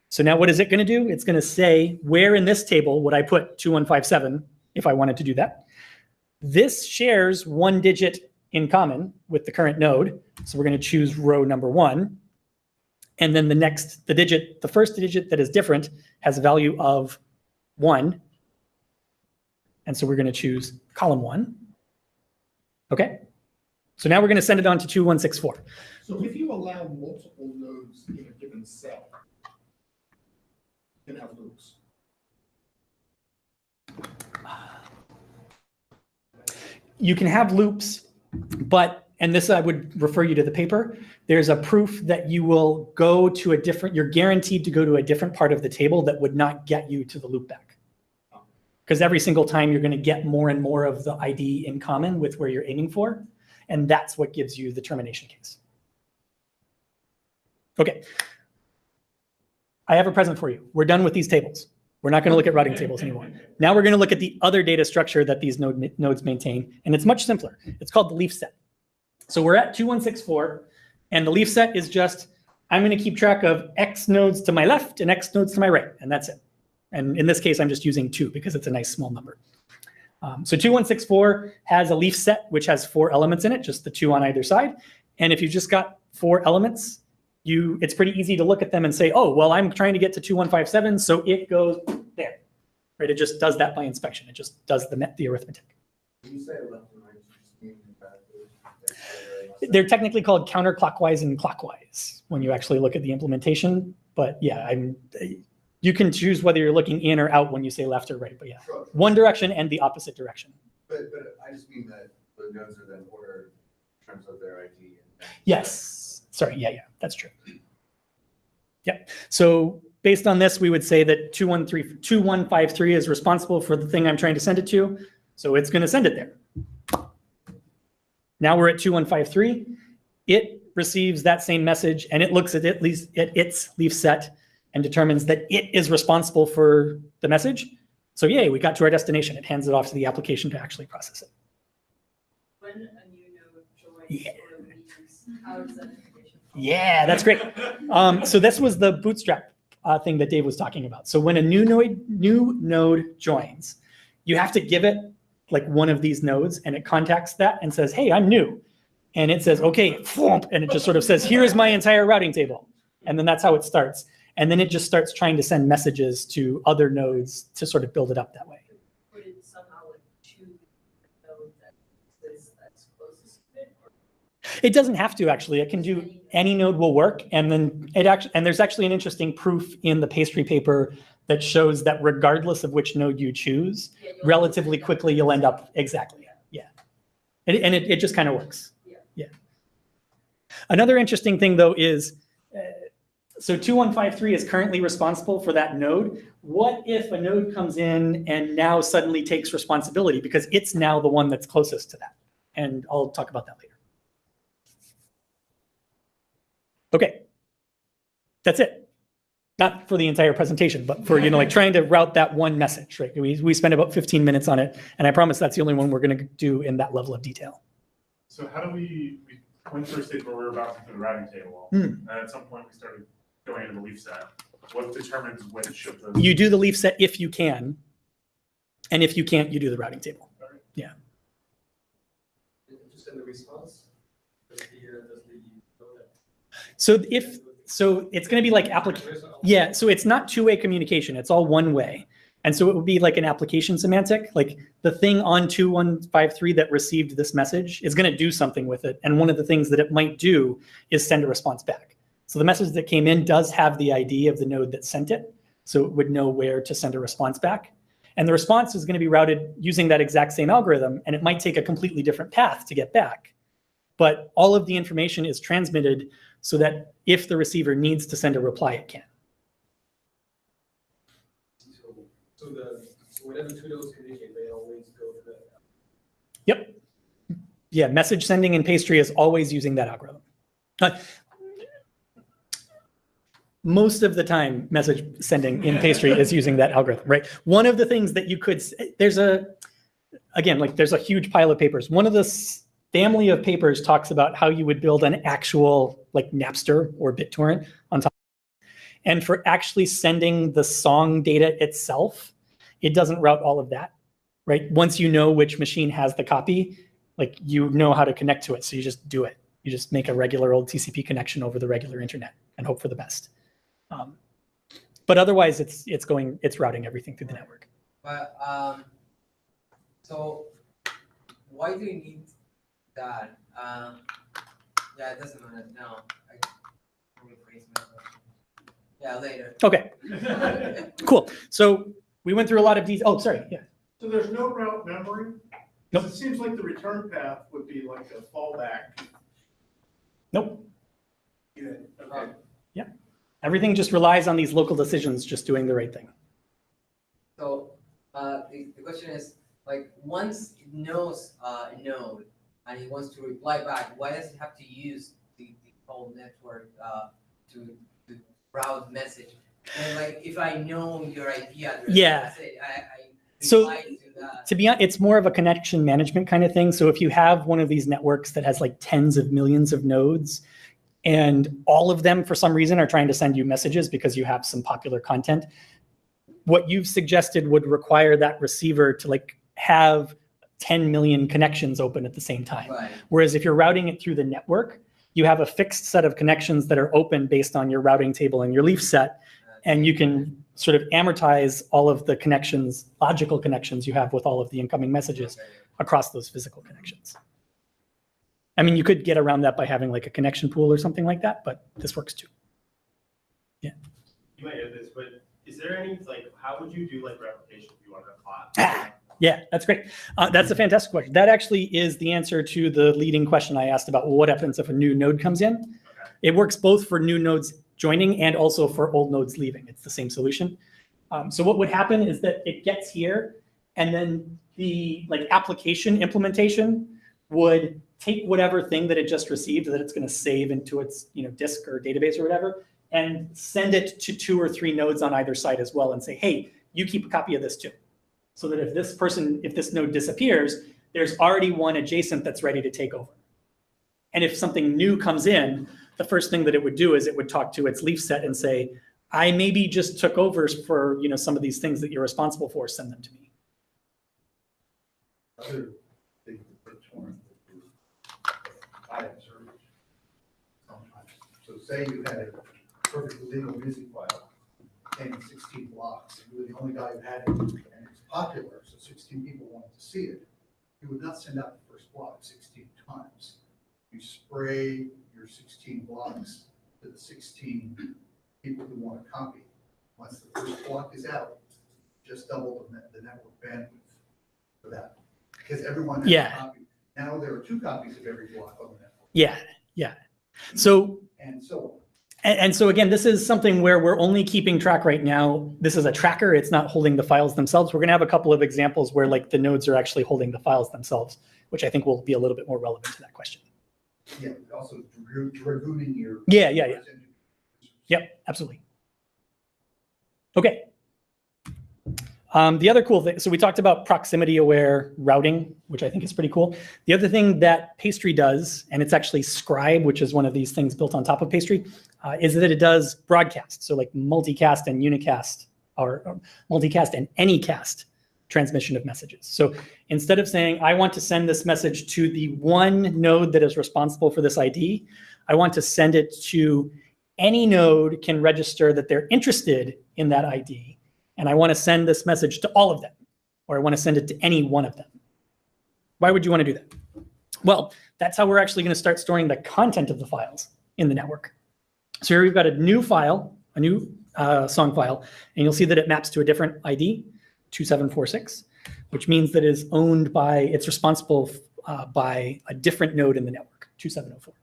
So now what is it going to do? It's going to say, where in this table would I put 2157 if I wanted to do that? This shares one digit in common with the current node. So we're going to choose row number 1. And then the first digit that is different has a value of 1. And so we're going to choose column 1. Okay. So now we're going to send it on to 2164. So if you allow multiple nodes in a given cell, you can have loops. You can have loops, but, and this I would refer you to the paper, there's a proof that you will go to you're guaranteed to go to a different part of the table that would not get you to the loopback. Because every single time you're going to get more and more of the ID in common with where you're aiming for, and that's what gives you the termination case. Okay. I have a present for you. We're done with these tables. We're not going to look at routing tables anymore. Now we're going to look at the other data structure that these nodes maintain, and it's much simpler. It's called the leaf set. So we're at 2164, and the leaf set is just I'm going to keep track of X nodes to my left and X nodes to my right, and that's it. And in this case, I'm just using 2 because it's a nice small number. So 2164 has a leaf set, which has 4 elements in it, just the 2 on either side. And if you've just got 4 elements, it's pretty easy to look at them and say, oh, well, I'm trying to get to 2157, so it goes there. Right? It just does that by inspection. It just does the arithmetic. When you say left and right, you just mean backwards. They're technically called counterclockwise and clockwise when you actually look at the implementation. But yeah, you can choose whether you're looking in or out when you say left or right. But yeah, Sure. one direction and the opposite direction. But I just mean that the nodes are then ordered in terms of their ID. Yes. Sorry. Yeah, that's true. Yep. So based on this, we would say that 2153 is responsible for the thing I'm trying to send it to. So it's going to send it there. Now we're at 2153. It receives that same message and it looks at its leaf set and determines that it is responsible for the message. So yay, we got to our destination. It hands it off to the application to actually process it. When a new node joins Yeah. or leaves, how does that information? Yeah, that's great. So this was the bootstrap thing that Dave was talking about. So when a new node joins, you have to give it like one of these nodes and it contacts that and says, hey, I'm new. And it says, okay, and it just sort of says, here's my entire routing table. And then that's how it starts. And then it just starts trying to send messages to other nodes to sort of build it up that way. Would it somehow like choose the node that's closest to it? Or It doesn't have to actually. It can do any node will work. And then there's actually an interesting proof in the Pastry paper that shows that regardless of which node you choose, you'll relatively end up- quickly you'll end up exactly. Yeah. And it just kind of works. Yeah. Another interesting thing though is, so 2153 is currently responsible for that node. What if a node comes in and now suddenly takes responsibility because it's now the one that's closest to that? And I'll talk about that later. Okay, that's it. Not for the entire presentation, but for like trying to route that one message, right? We spent about 15 minutes on it, and I promise that's the only one we're going to do in that level of detail. So how do we went through a stage where we were bouncing through the routing table. Hmm. And at some point, we started going into the leaf set. What determines which of those? You do the leaf set if you can, and if you can't, you do the routing table. Yeah. Just in the response, does the know that? So it's going to be like Yeah, so it's not two-way communication. It's all one way. And so it would be like an application semantic, like the thing on 2153 that received this message is going to do something with it. And one of the things that it might do is send a response back. So the message that came in does have the ID of the node that sent it. So it would know where to send a response back. And the response is going to be routed using that exact same algorithm. And it might take a completely different path to get back. But all of the information is transmitted so that if the receiver needs to send a reply, it can. So whenever two nodes communicate, they always go to that. Yep. Yeah, message sending in Pastry is always using that algorithm. Most of the time, message sending in Pastry is using that algorithm, right? One of the things that you could, there's a huge pile of papers. One of the family of papers talks about how you would build an actual like Napster or BitTorrent on top. And for actually sending the song data itself, it doesn't route all of that, right? Once you know which machine has the copy, like you know how to connect to it. So you just do it. You just make a regular old TCP connection over the regular internet and hope for the best. But otherwise it's routing everything through the network. But so why do you need that? Yeah, it doesn't matter. No, let me phrase my question. Yeah, later. Okay, cool. So we went through a lot of these. Oh, sorry. Yeah. So there's no route memory? Nope. It seems like the return path would be like a fallback. Nope. Yeah, okay. Everything just relies on these local decisions just doing the right thing. So the question is, like, once it knows a node and it wants to reply back, why does it have to use the whole network to route message? And like, if I know your IP address, Yeah. that's it. I So, reply to that. To be honest, it's more of a connection management kind of thing. So if you have one of these networks that has like tens of millions of nodes, and all of them for some reason are trying to send you messages because you have some popular content, what you've suggested would require that receiver to like have 10 million connections open at the same time. Right. Whereas if you're routing it through the network, you have a fixed set of connections that are open based on your routing table and your leaf set, and you can sort of amortize all of the connections, logical connections you have with all of the incoming messages across those physical connections. I mean, you could get around that by having like a connection pool or something like that, but this works too. Yeah. You might know this, but is there any, like, how would you do like replication if you want to plot? Yeah, that's great. That's a fantastic question. That actually is the answer to the leading question I asked about what happens if a new node comes in. Okay. It works both for new nodes joining and also for old nodes leaving. It's the same solution. So what would happen is that it gets here, and then the like application implementation would take whatever thing that it just received that it's going to save into its disk or database or whatever, and send it to 2 or 3 nodes on either side as well, and say, hey, you keep a copy of this too. So that if this node disappears, there's already one adjacent that's ready to take over. And if something new comes in, the first thing that it would do is it would talk to its leaf set and say, I maybe just took over for some of these things that you're responsible for, send them to me. Other things that BitTorrent would do, file servers sometimes. So say you had a perfectly legal music file containing 16 blocks, and you were the only guy who had it, and it was popular, so 16 people wanted to see it. You would not send out the first block 16 times. You spray your 16 blocks to the 16 people who want a copy. Once the first block is out, just double the network bandwidth for that. Because everyone has a copy. Now there are 2 copies of every block on the network. Yeah. So And so on. And so again, this is something where we're only keeping track right now. This is a tracker. It's not holding the files themselves. We're going to have a couple of examples where like the nodes are actually holding the files themselves, which I think will be a little bit more relevant to that question. Yeah, also dragooning your. Yeah. Yep, absolutely. Okay. The other cool thing, so we talked about proximity-aware routing, which I think is pretty cool. The other thing that Pastry does, and it's actually Scribe, which is one of these things built on top of Pastry, is that it does broadcast, so like multicast and unicast, or multicast and anycast transmission of messages. So instead of saying, I want to send this message to the one node that is responsible for this ID, I want to send it to any node can register that they're interested in that ID. And I want to send this message to all of them, or I want to send it to any one of them. Why would you want to do that? Well, that's how we're actually going to start storing the content of the files in the network. So here we've got a new file, a new song file, and you'll see that it maps to a different ID, 2746, which means that it is owned by, it's responsible by a different node in the network, 2704.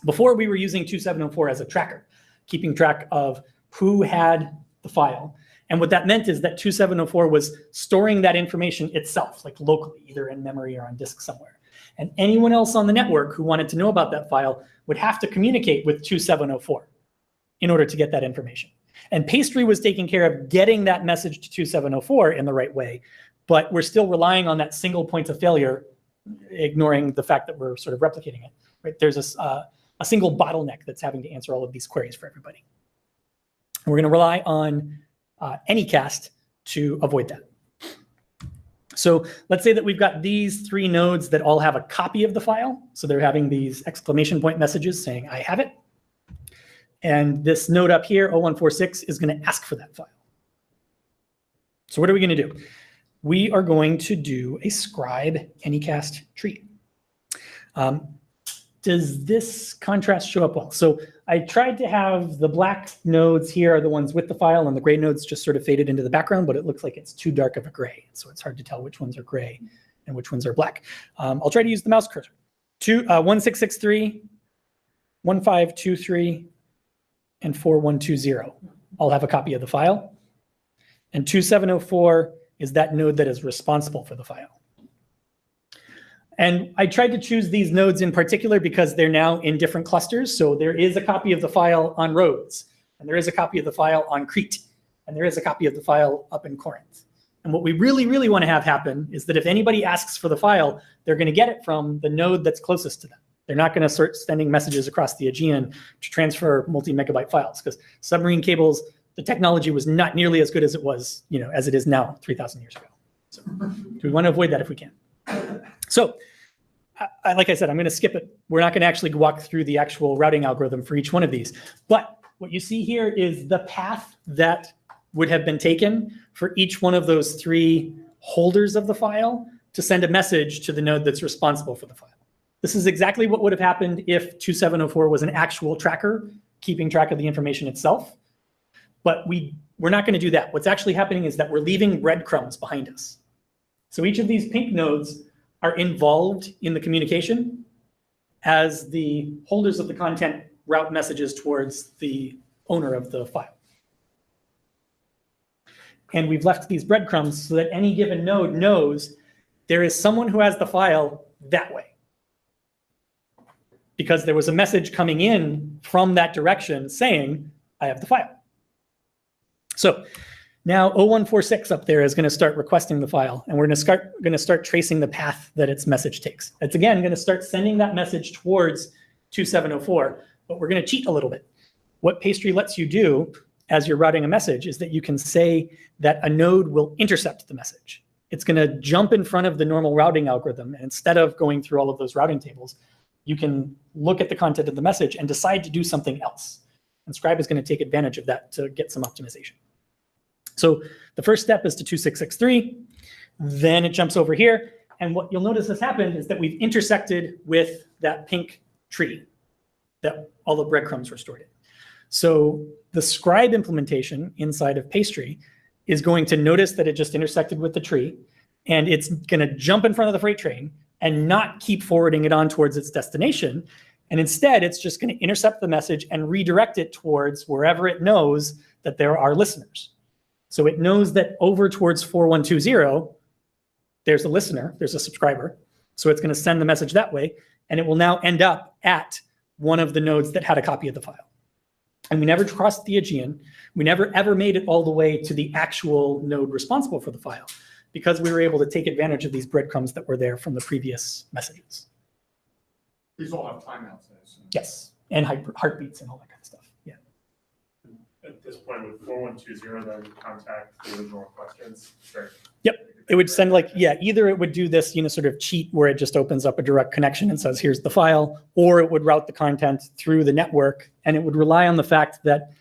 Before we were using 2704 as a tracker, keeping track of who had the file. And what that meant is that 2704 was storing that information itself, like locally, either in memory or on disk somewhere. And anyone else on the network who wanted to know about that file would have to communicate with 2704 in order to get that information. And Pastry was taking care of getting that message to 2704 in the right way, but we're still relying on that single point of failure, ignoring the fact that we're sort of replicating it. Right? There's a single bottleneck that's having to answer all of these queries for everybody. And we're going to rely on anycast to avoid that. So let's say that we've got these 3 nodes that all have a copy of the file. So they're having these exclamation point messages saying, I have it. And this node up here, 0146, is going to ask for that file. So what are we going to do? We are going to do a Scribe anycast tree. Does this contrast show up well? So I tried to have the black nodes here are the ones with the file, and the gray nodes just sort of faded into the background, but it looks like it's too dark of a gray. So it's hard to tell which ones are gray and which ones are black. I'll try to use the mouse cursor. 1663, 1523, and 4120 all have a copy of the file. And 2704 is that node that is responsible for the file. And I tried to choose these nodes in particular because they're now in different clusters. So there is a copy of the file on Rhodes, and there is a copy of the file on Crete, and there is a copy of the file up in Corinth. And what we really, really want to have happen is that if anybody asks for the file, they're going to get it from the node that's closest to them. They're not going to start sending messages across the Aegean to transfer multi-megabyte files because submarine cables, the technology was not nearly as good as it was, as it is now 3,000 years ago. So we want to avoid that if we can. So like I said, I'm going to skip it. We're not going to actually walk through the actual routing algorithm for each one of these. But what you see here is the path that would have been taken for each one of those 3 holders of the file to send a message to the node that's responsible for the file. This is exactly what would have happened if 2704 was an actual tracker keeping track of the information itself. But we're not going to do that. What's actually happening is that we're leaving breadcrumbs behind us. So each of these pink nodes are involved in the communication as the holders of the content route messages towards the owner of the file. And we've left these breadcrumbs so that any given node knows there is someone who has the file that way. Because there was a message coming in from that direction saying, I have the file. So now 0146 up there is going to start requesting the file, and we're going to start tracing the path that its message takes. It's again going to start sending that message towards 2704, but we're going to cheat a little bit. What Pastry lets you do as you're routing a message is that you can say that a node will intercept the message. It's going to jump in front of the normal routing algorithm, and instead of going through all of those routing tables, you can look at the content of the message and decide to do something else. And Scribe is going to take advantage of that to get some optimization. So the first step is to 2663. Then it jumps over here. And what you'll notice has happened is that we've intersected with that pink tree that all the breadcrumbs were stored in. So the Scribe implementation inside of Pastry is going to notice that it just intersected with the tree, and it's going to jump in front of the freight train and not keep forwarding it on towards its destination. And instead, it's just going to intercept the message and redirect it towards wherever it knows that there are listeners. So it knows that over towards 4120, there's a listener, there's a subscriber. So it's going to send the message that way, and it will now end up at one of the nodes that had a copy of the file. And we never crossed the Aegean. We never ever made it all the way to the actual node responsible for the file, because we were able to take advantage of these breadcrumbs that were there from the previous messages. These all have timeouts, I assume. Yes, and heartbeats and all that kind of stuff. Yeah. At this point, with 4120, then contact the original questions. Sure. Yep. It would send either it would do this, sort of cheat where it just opens up a direct connection and says, here's the file, or it would route the content through the network, and it would rely on the fact that,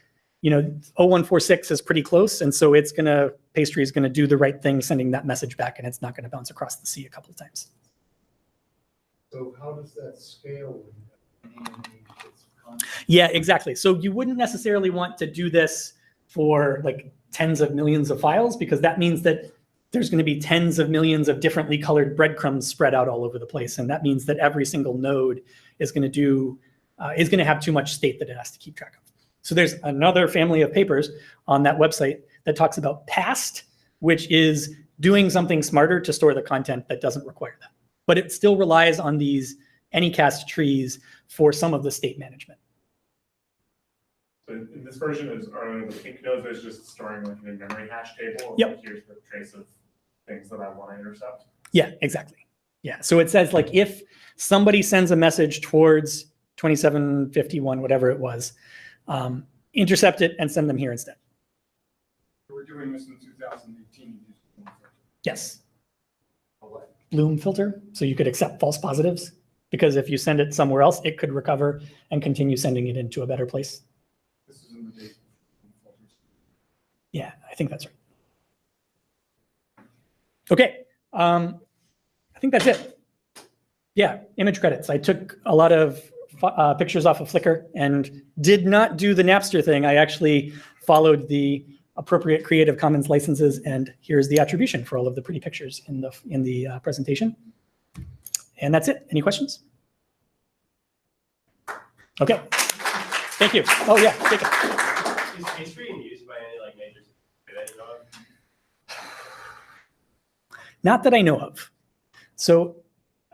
0146 is pretty close, and so Pastry is gonna do the right thing, sending that message back, and it's not gonna bounce across the sea a couple of times. So how does that scale? Yeah, exactly. So you wouldn't necessarily want to do this for like tens of millions of files, because that means that there's going to be tens of millions of differently colored breadcrumbs spread out all over the place. And that means that every single node is going to have too much state that it has to keep track of. So there's another family of papers on that website that talks about past, which is doing something smarter to store the content that doesn't require that. But it still relies on these anycast trees for some of the state management. So in this version, are the pink nodes is just storing like an in-memory hash table? Yep. Like, here's the trace of things that I want to intercept. Yeah, exactly. Yeah. So it says like if somebody sends a message towards 2751, whatever it was, intercept it and send them here instead. We're doing this in 2018. Yes. Bloom filter, so you could accept false positives, because if you send it somewhere else, it could recover and continue sending it into a better place. This is in the data filters. Yeah, I think that's right. Okay, I think that's it. Yeah, image credits. I took a lot of pictures off of Flickr and did not do the Napster thing. I actually followed the appropriate Creative Commons licenses, and here's the attribution for all of the pretty pictures in the presentation. And that's it. Any questions? Okay. Thank you. Oh yeah, take it. Is Pastry in use by any like major that you know of? Not that I know of. So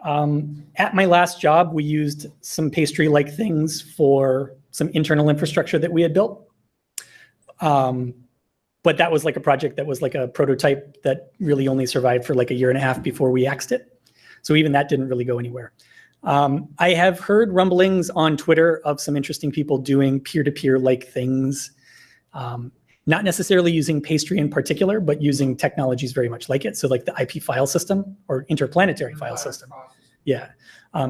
at my last job, we used some Pastry-like things for some internal infrastructure that we had built. But that was like a project that was like a prototype that really only survived for like a year and a half before we axed it. So even that didn't really go anywhere. I have heard rumblings on Twitter of some interesting people doing peer-to-peer like things. Not necessarily using Pastry in particular, but using technologies very much like it. So like the IP file system or interplanetary file system. Yeah,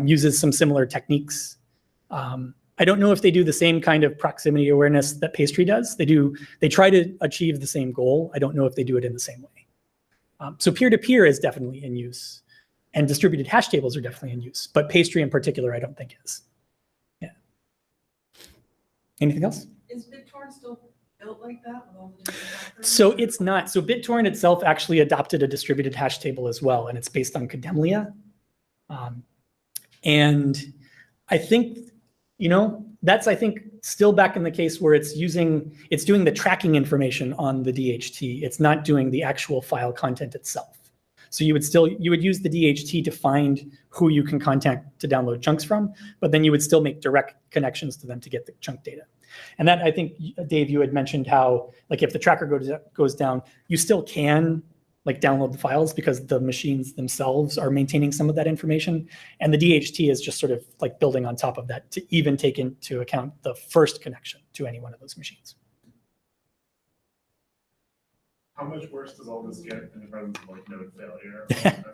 uses some similar techniques. I don't know if they do the same kind of proximity awareness that Pastry does. They try to achieve the same goal. I don't know if they do it in the same way. So peer-to-peer is definitely in use, and distributed hash tables are definitely in use, but Pastry in particular, I don't think is. Yeah. Anything else? Is BitTorrent still built like that with all the different factors? So it's not. So BitTorrent itself actually adopted a distributed hash table as well, and it's based on Kademlia. And I think, that's, I think, still back in the case where it's doing the tracking information on the DHT. It's not doing the actual file content itself. So you would use the DHT to find who you can contact to download chunks from, but then you would still make direct connections to them to get the chunk data. And that, I think, Dave, you had mentioned how, like, if the tracker goes down, you still can like download the files because the machines themselves are maintaining some of that information. And the DHT is just sort of like building on top of that to even take into account the first connection to any one of those machines. How much worse does all this get in the presence of like node failure or message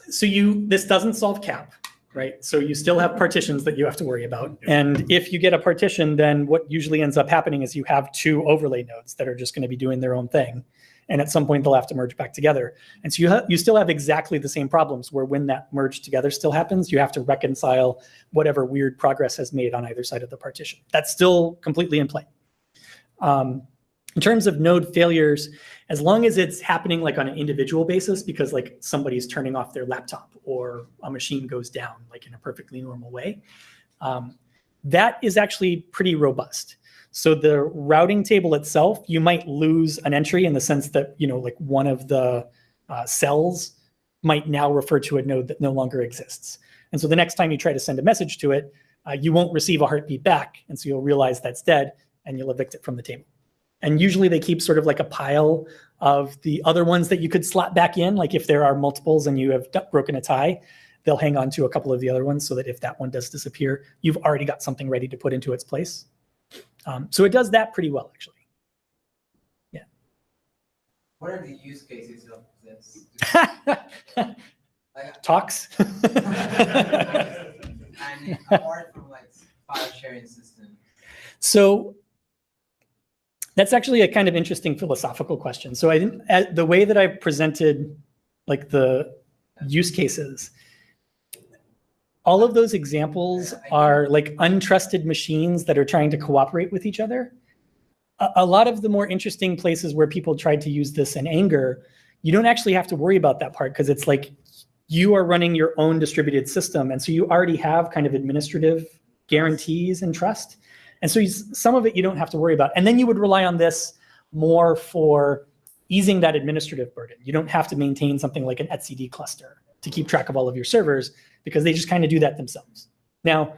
failure? This doesn't solve CAP, right? So you still have partitions that you have to worry about. And if you get a partition, then what usually ends up happening is you have two overlay nodes that are just going to be doing their own thing. And at some point they'll have to merge back together. And so you still have exactly the same problems where when that merge together still happens, you have to reconcile whatever weird progress has made on either side of the partition. That's still completely in play. In terms of node failures, as long as it's happening like on an individual basis, because like somebody's turning off their laptop or a machine goes down like in a perfectly normal way, that is actually pretty robust. So the routing table itself, you might lose an entry in the sense that, like one of the cells might now refer to a node that no longer exists. And so the next time you try to send a message to it, you won't receive a heartbeat back. And so you'll realize that's dead and you'll evict it from the table. And usually they keep sort of like a pile of the other ones that you could slot back in. Like if there are multiples and you have broken a tie, they'll hang on to a couple of the other ones so that if that one does disappear, you've already got something ready to put into its place. So it does that pretty well, actually. Yeah. What are the use cases of this? Talks. And apart from like file sharing system. So that's actually a kind of interesting philosophical question. So I think the way that I've presented like the use cases, all of those examples are like untrusted machines that are trying to cooperate with each other. A lot of the more interesting places where people tried to use this in anger, you don't actually have to worry about that part because it's like you are running your own distributed system. And so you already have kind of administrative guarantees and trust. And so some of it you don't have to worry about. And then you would rely on this more for easing that administrative burden. You don't have to maintain something like an etcd cluster to keep track of all of your servers because they just kind of do that themselves. Now,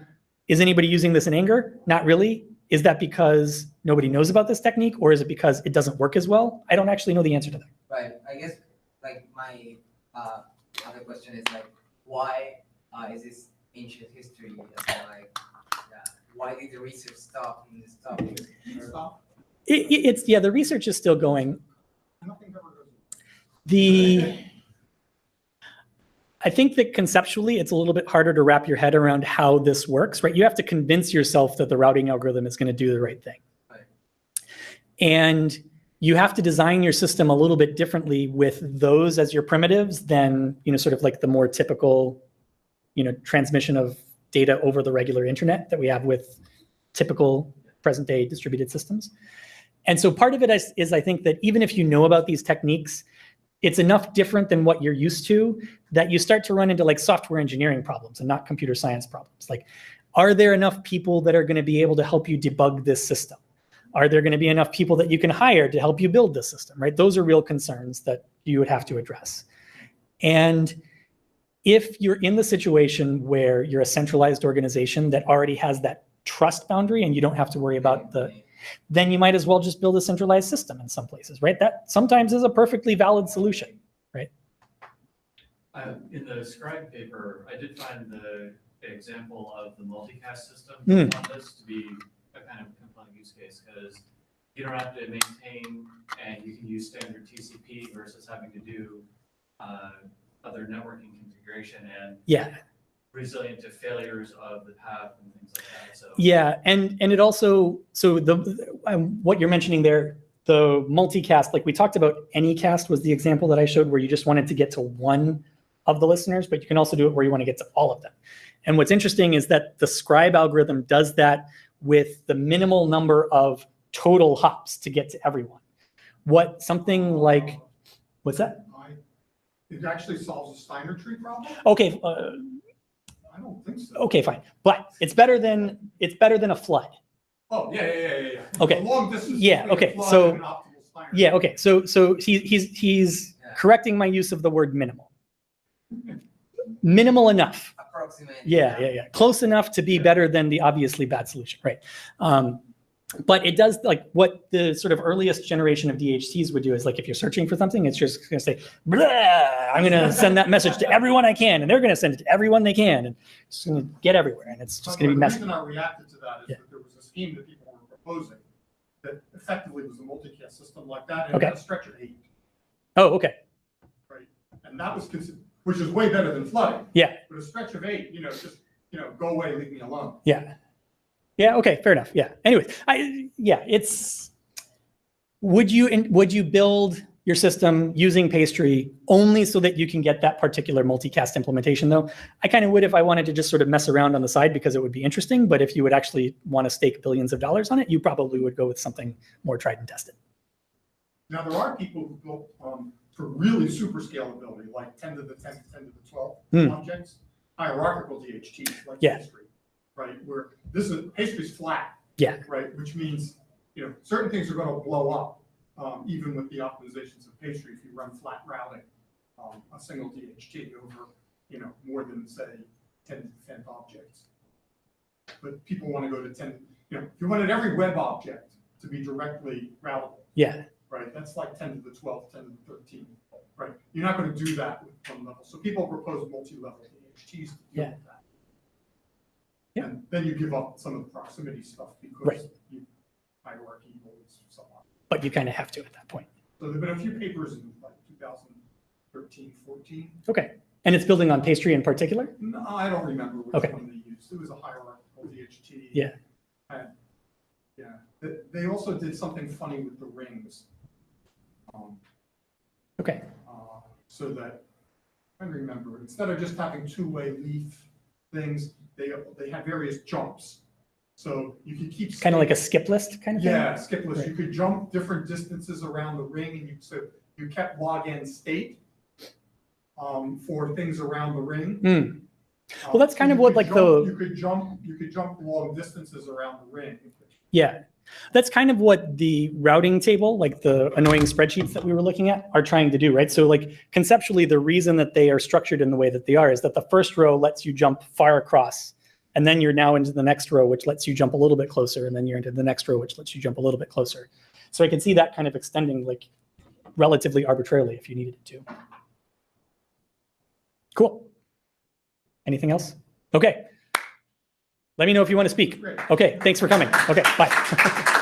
is anybody using this in anger? Not really. Is that because nobody knows about this technique or is it because it doesn't work as well? I don't actually know the answer to that. Right. I guess like my other question is like, why is this ancient history? Why did the research stop in this stuff? The research is still going. I think that conceptually it's a little bit harder to wrap your head around how this works, right? You have to convince yourself that the routing algorithm is going to do the right thing. Right. And you have to design your system a little bit differently with those as your primitives than, sort of like the more typical, transmission of data over the regular internet that we have with typical present day distributed systems. And so part of it is I think that even if you know about these techniques, it's enough different than what you're used to that you start to run into like software engineering problems and not computer science problems. Like, are there enough people that are going to be able to help you debug this system? Are there going to be enough people that you can hire to help you build this system, right? Those are real concerns that you would have to address. And if you're in the situation where you're a centralized organization that already has that trust boundary and you don't have to worry about then you might as well just build a centralized system in some places, right? That sometimes is a perfectly valid solution, right? In the Scribe paper, I did find the example of the multicast system Mm. on this to be a kind of compelling use case, because you don't have to maintain, and you can use standard TCP versus having to do other networking configuration and Yeah. resilient to failures of the path and things like that. So Yeah, and it also, so what you're mentioning there, the multicast, like we talked about, anycast was the example that I showed where you just wanted to get to one of the listeners, but you can also do it where you want to get to all of them. And what's interesting is that the Scribe algorithm does that with the minimal number of total hops to get to everyone. What something like, what's that? It actually solves a Steiner tree problem? Okay, I don't think so. okay, fine, but it's better than a flood. Oh, yeah. Okay. The long distance Yeah, between a okay, flood so- and an optimal Steiner. Yeah, okay, so he's Yeah. correcting my use of the word minimal. Minimal enough. Approximate. Yeah. Close enough to be better than the obviously bad solution, right? But it does, like, what the sort of earliest generation of DHTs would do is, like, if you're searching for something, it's just going to say, blah, I'm going to send that message to everyone I can, and they're going to send it to everyone they can, and it's going to get everywhere, and it's just going to be The messy. reason I reacted to that is Yeah. that there was a scheme that people were proposing that effectively was a multicast system like that, and Okay. it had a stretch of 8, Oh, okay. right? And that was considered, which is way better than flooding. Yeah. But a stretch of 8, just, go away, leave me alone. Yeah, okay, fair enough. Yeah. Anyway, it's, would you build your system using Pastry only so that you can get that particular multicast implementation though? I kind of would if I wanted to just sort of mess around on the side because it would be interesting, but if you would actually want to stake billions of dollars on it, you probably would go with something more tried and tested. Now, there are people who built for really super scalability, like 10 to the 10 to 10 to the 12 Hmm. objects, hierarchical DHTs, like Yeah. Pastry, right? Where Pastry's flat. Yeah. Right, which means, certain things are going to blow up, even with the optimizations of Pastry, if you run flat routing, a single DHT over, more than, say, 10 to the 10th objects. But people want to go to 10, if you wanted every web object to be directly routable, Yeah. right? That's like 10 to the 12th, 10 to the 13th, right? You're not going to do that with one level. So people propose multi-level DHTs to deal Yeah. with that. Yeah. And then you give up some of the proximity stuff because Right. hierarchy holds so on. But you kind of have to at that point. So there've been a few papers in like 2013, 14. Okay. And it's building on Pastry in particular? No, I don't remember which Okay. one they used. It was a hierarchical DHT. Yeah. And, yeah. They also did something funny with the rings. Okay. So that, I remember, instead of just having two-way leaf things, they had various jumps. So you could keep. Kind of like a skip list kind of thing? Yeah, skip list. Right. You could jump different distances around the ring, and you kept log n state for things around the ring. Hmm. Well, that's kind of you what, could like, jump- the- You could jump long distances around the ring. Yeah. That's kind of what the routing table, like the annoying spreadsheets that we were looking at, are trying to do, right? So, like, conceptually, the reason that they are structured in the way that they are is that the first row lets you jump far across, and then you're now into the next row, which lets you jump a little bit closer, and then you're into the next row, which lets you jump a little bit closer. So I can see that kind of extending, like, relatively arbitrarily if you needed it to. Cool. Anything else? Okay. Let me know if you want to speak. Great. Okay, thanks for coming. Okay, bye.